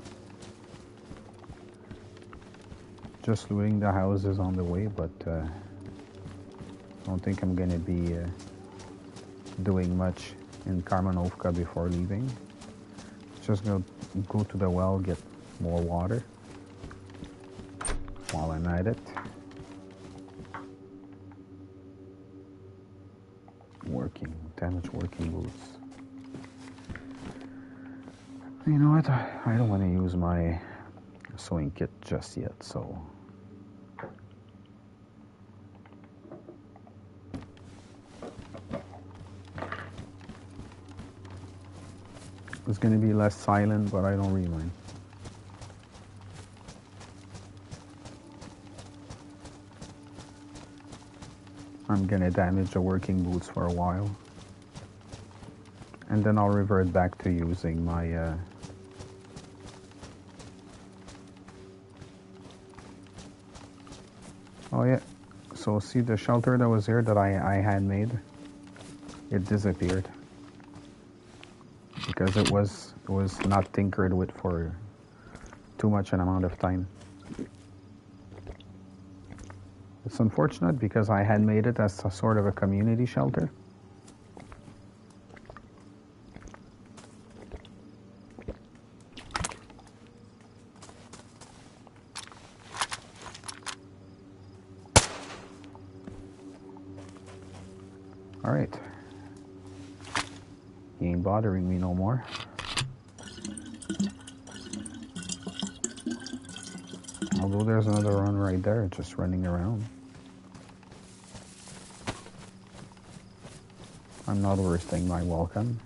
Just looting the houses on the way, but I don't think I'm gonna be doing much in Kamenovka before leaving. Just gonna go to the well, get more water while I'm at it. Damaged working boots. You know what? I don't want to use my sewing kit just yet, so it's going to be less silent, but I don't really mind. I'm going to damage the working boots for a while, and then I'll revert back to using my oh yeah, so see the shelter that was here that I had made, it disappeared because it was not tinkered with for too much an amount of time. It's unfortunate because I had made it as a sort of a community shelter. Alright. He ain't bothering me no more. Although there's another one right there, just running around. I'm not wasting my welcome.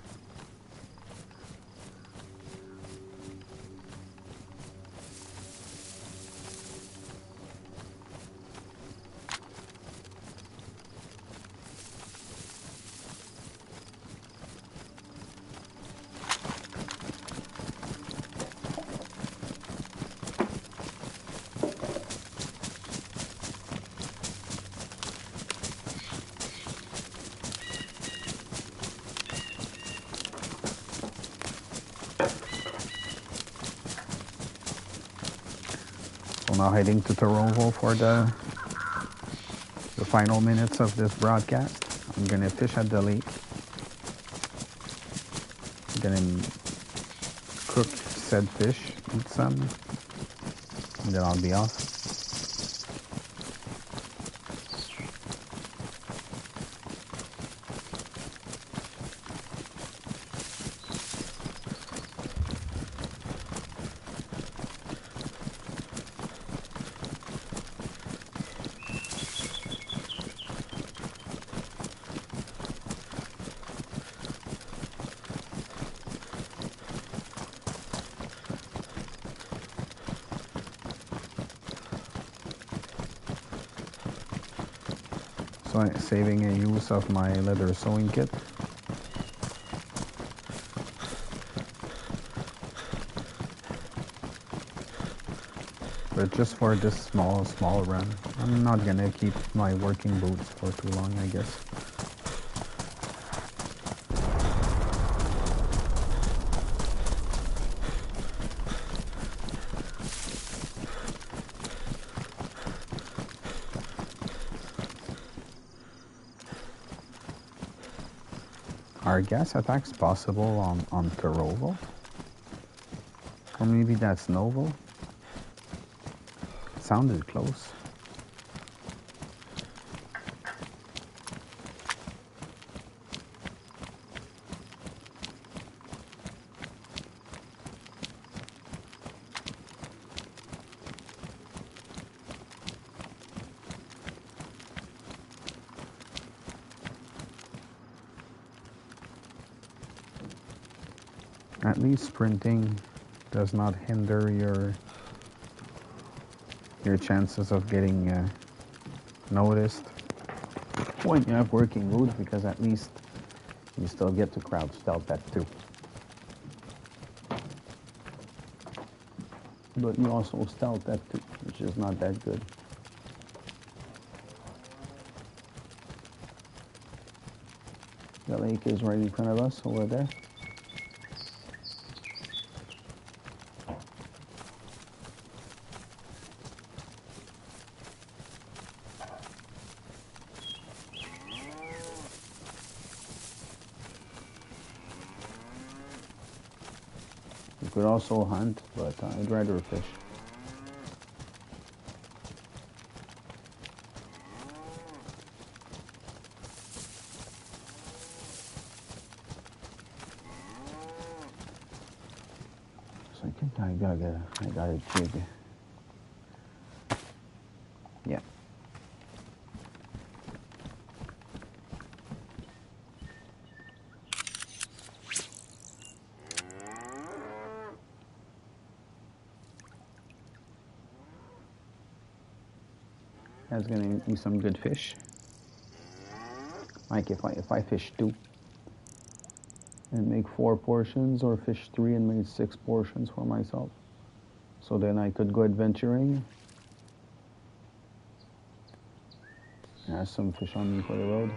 So now heading to Toronto for the final minutes of this broadcast. I'm gonna fish at the lake. I'm gonna cook said fish, eat some, and then I'll be off. So I'm saving a use of my leather sewing kit. But just for this small run. I'm not gonna keep my working boots for too long, I guess. Are gas attacks possible on Karovo? Or maybe that's Novo? It sounded close. At least sprinting does not hinder your chances of getting noticed when you have working boots, because at least you still get to crouch stealth that too. But you also stealth that too, which is not that good. The lake is right in front of us over there. You could also hunt, but I'd rather fish. So I think I got a jig. Yeah. That's gonna be some good fish. Like if I fish 2 and make 4 portions, or fish 3 and make 6 portions for myself. So then I could go adventuring. I have some fish on me for the road.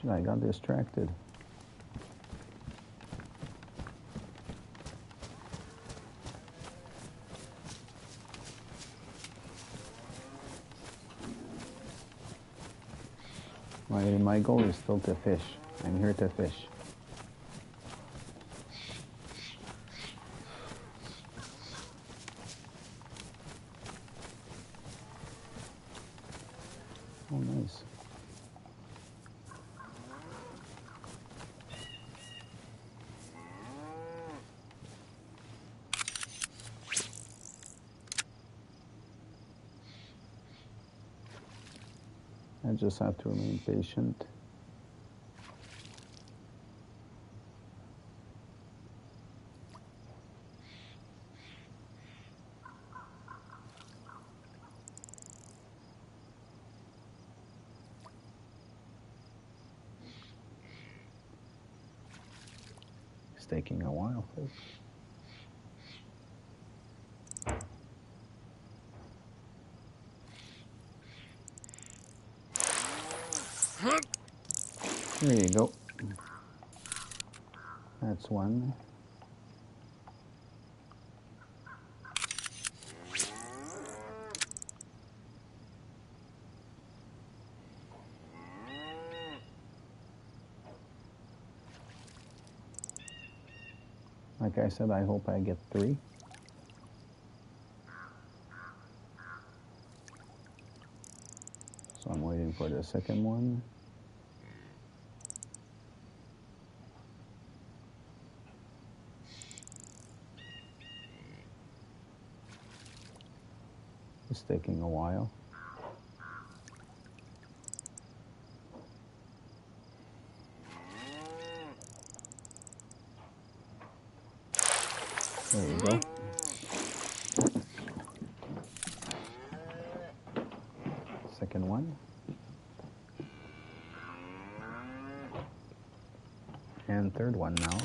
Shit, I got distracted. My goal is still to fish. I'm here to fish. Oh, nice. I just have to remain patient. It's taking a while, folks. There you go. That's one. Like I said, I hope I get 3. So I'm waiting for the second one. It's taking a while. There you go. Second one. And third one now.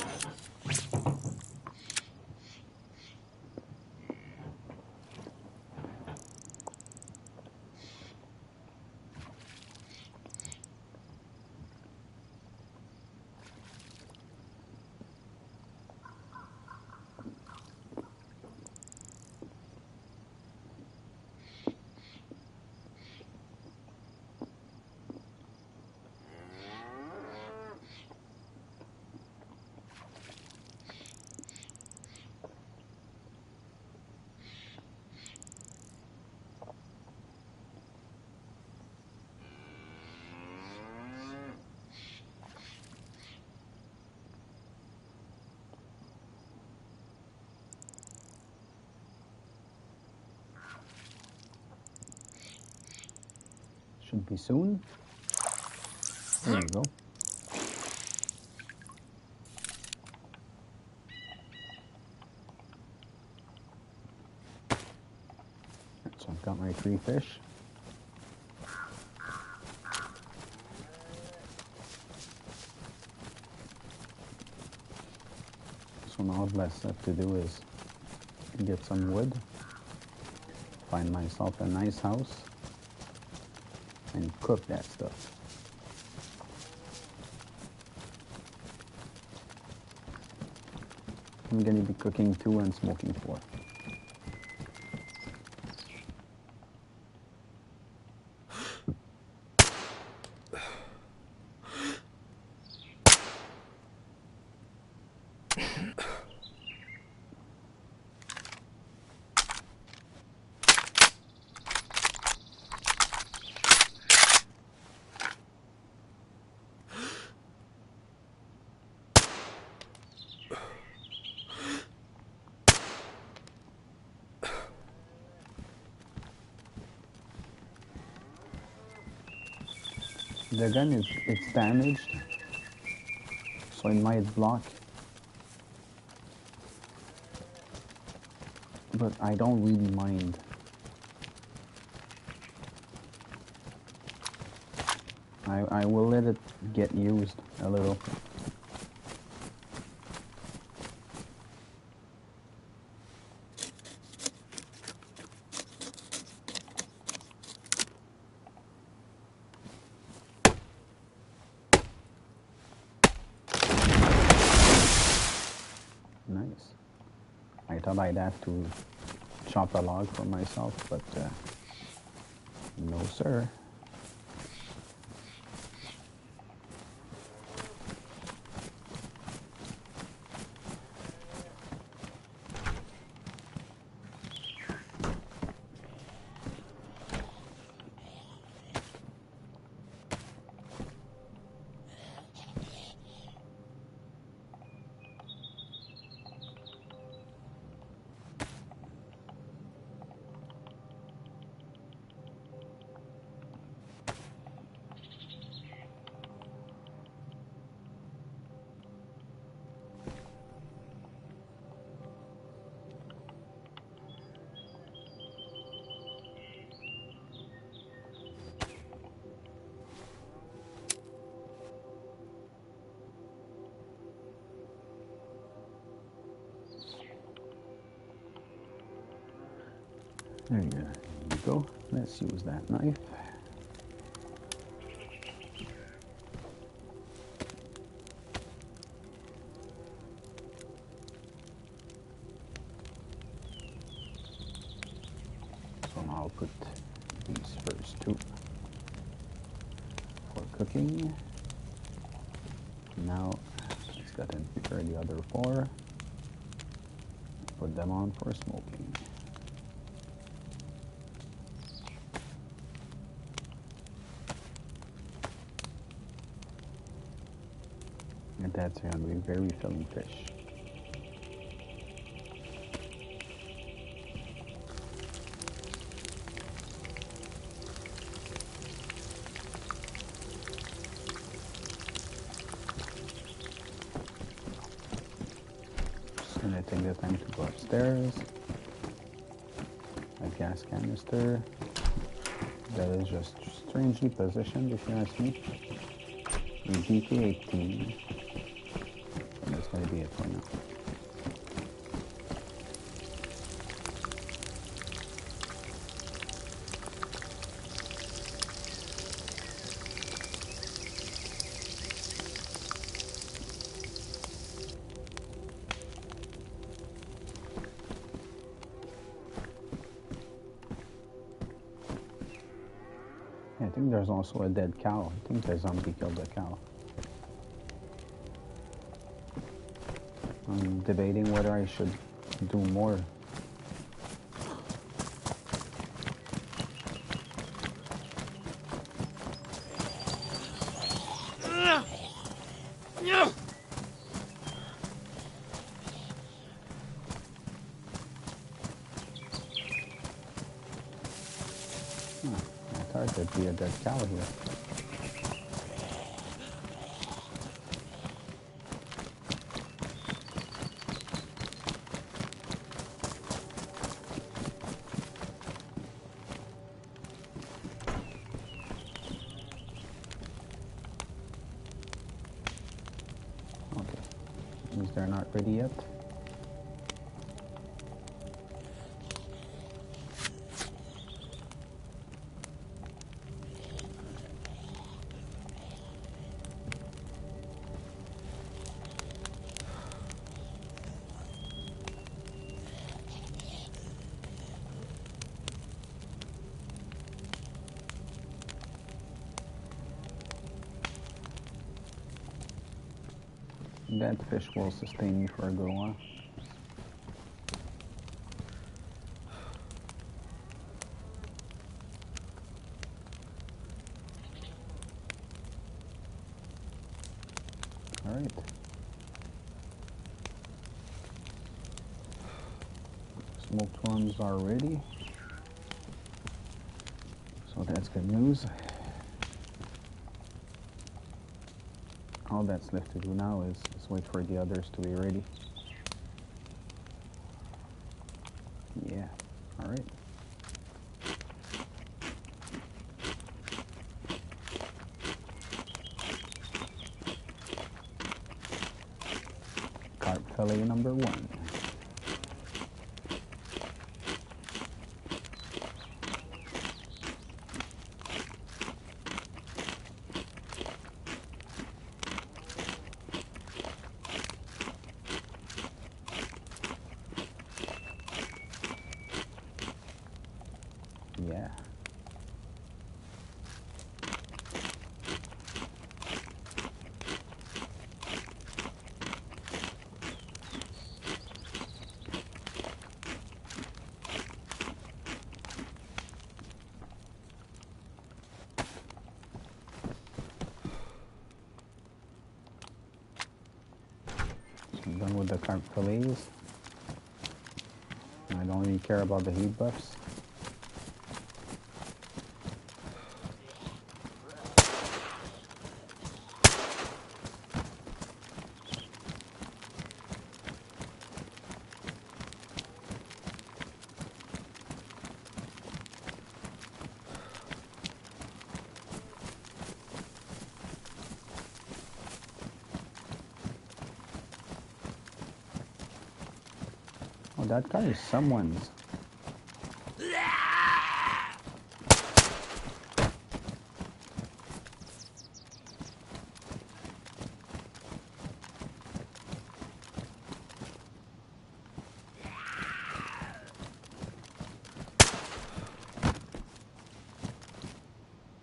Should be soon. There you go. So I've got my 3 fish. So now what's left to do is get some wood, find myself a nice house, and cook that stuff. I'm gonna be cooking 2 and smoking 4. The gun it's damaged, so it might block, but I don't really mind. I will let it get used a little. Nice. I thought I'd have to chop a log for myself, but no sir. There you go. Let's use that knife. So now I'll put these first two for cooking. Now let's go ahead and prepare the other four. Put them on for smoking. And that's going to be very filling fish. Just going to take the time to go upstairs. A gas canister that is just strangely positioned, if you ask me. A DK-18. And that's going to be it for now. I think there's also a dead cow. I think the zombie killed the cow. I'm debating whether I should do more. I thought there'd be a dead cow here. Okay, means they're not ready yet. That fish will sustain me for a good while. Alright. Smoked ones are ready. So that's good news. All that's left to do now is wait for the others to be ready. Yeah, alright. Carp fillet number 1. Yeah. So I'm done with the carp fillets. I don't really care about the heat buffs. Oh, that guy is someone's.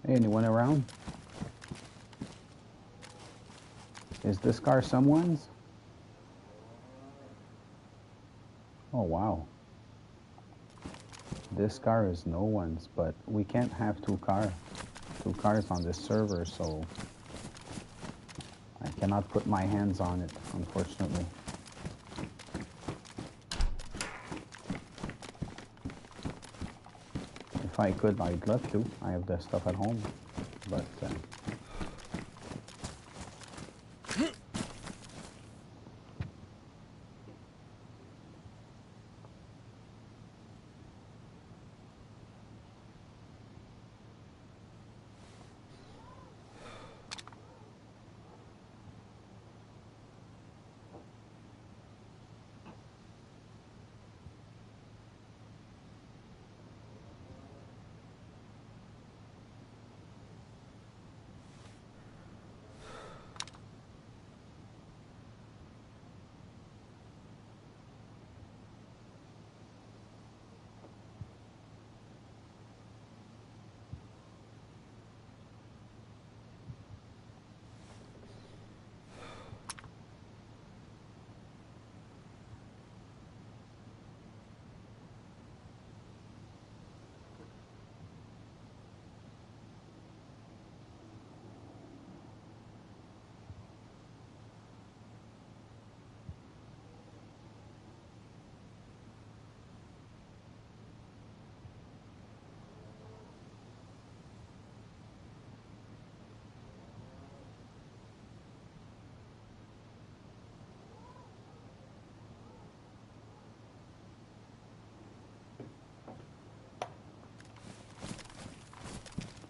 Hey, anyone around? Is this car someone's? Oh, wow. This car is no one's, but we can't have two cars on this server, so I cannot put my hands on it, unfortunately. If I could, I'd love to. I have the stuff at home, but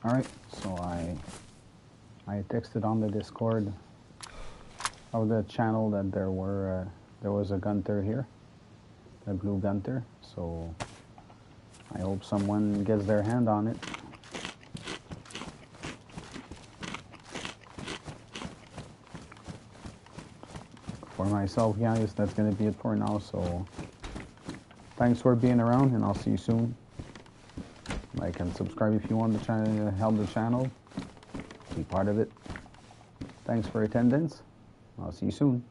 all right. So I texted on the Discord of the channel that there was a gunter here, a blue gunter. So I hope someone gets their hand on it. For myself, guys, that's gonna be it for now. So thanks for being around, and I'll see you soon. Like and subscribe if you want to try to help the channel, be part of it. Thanks for attendance. I'll see you soon.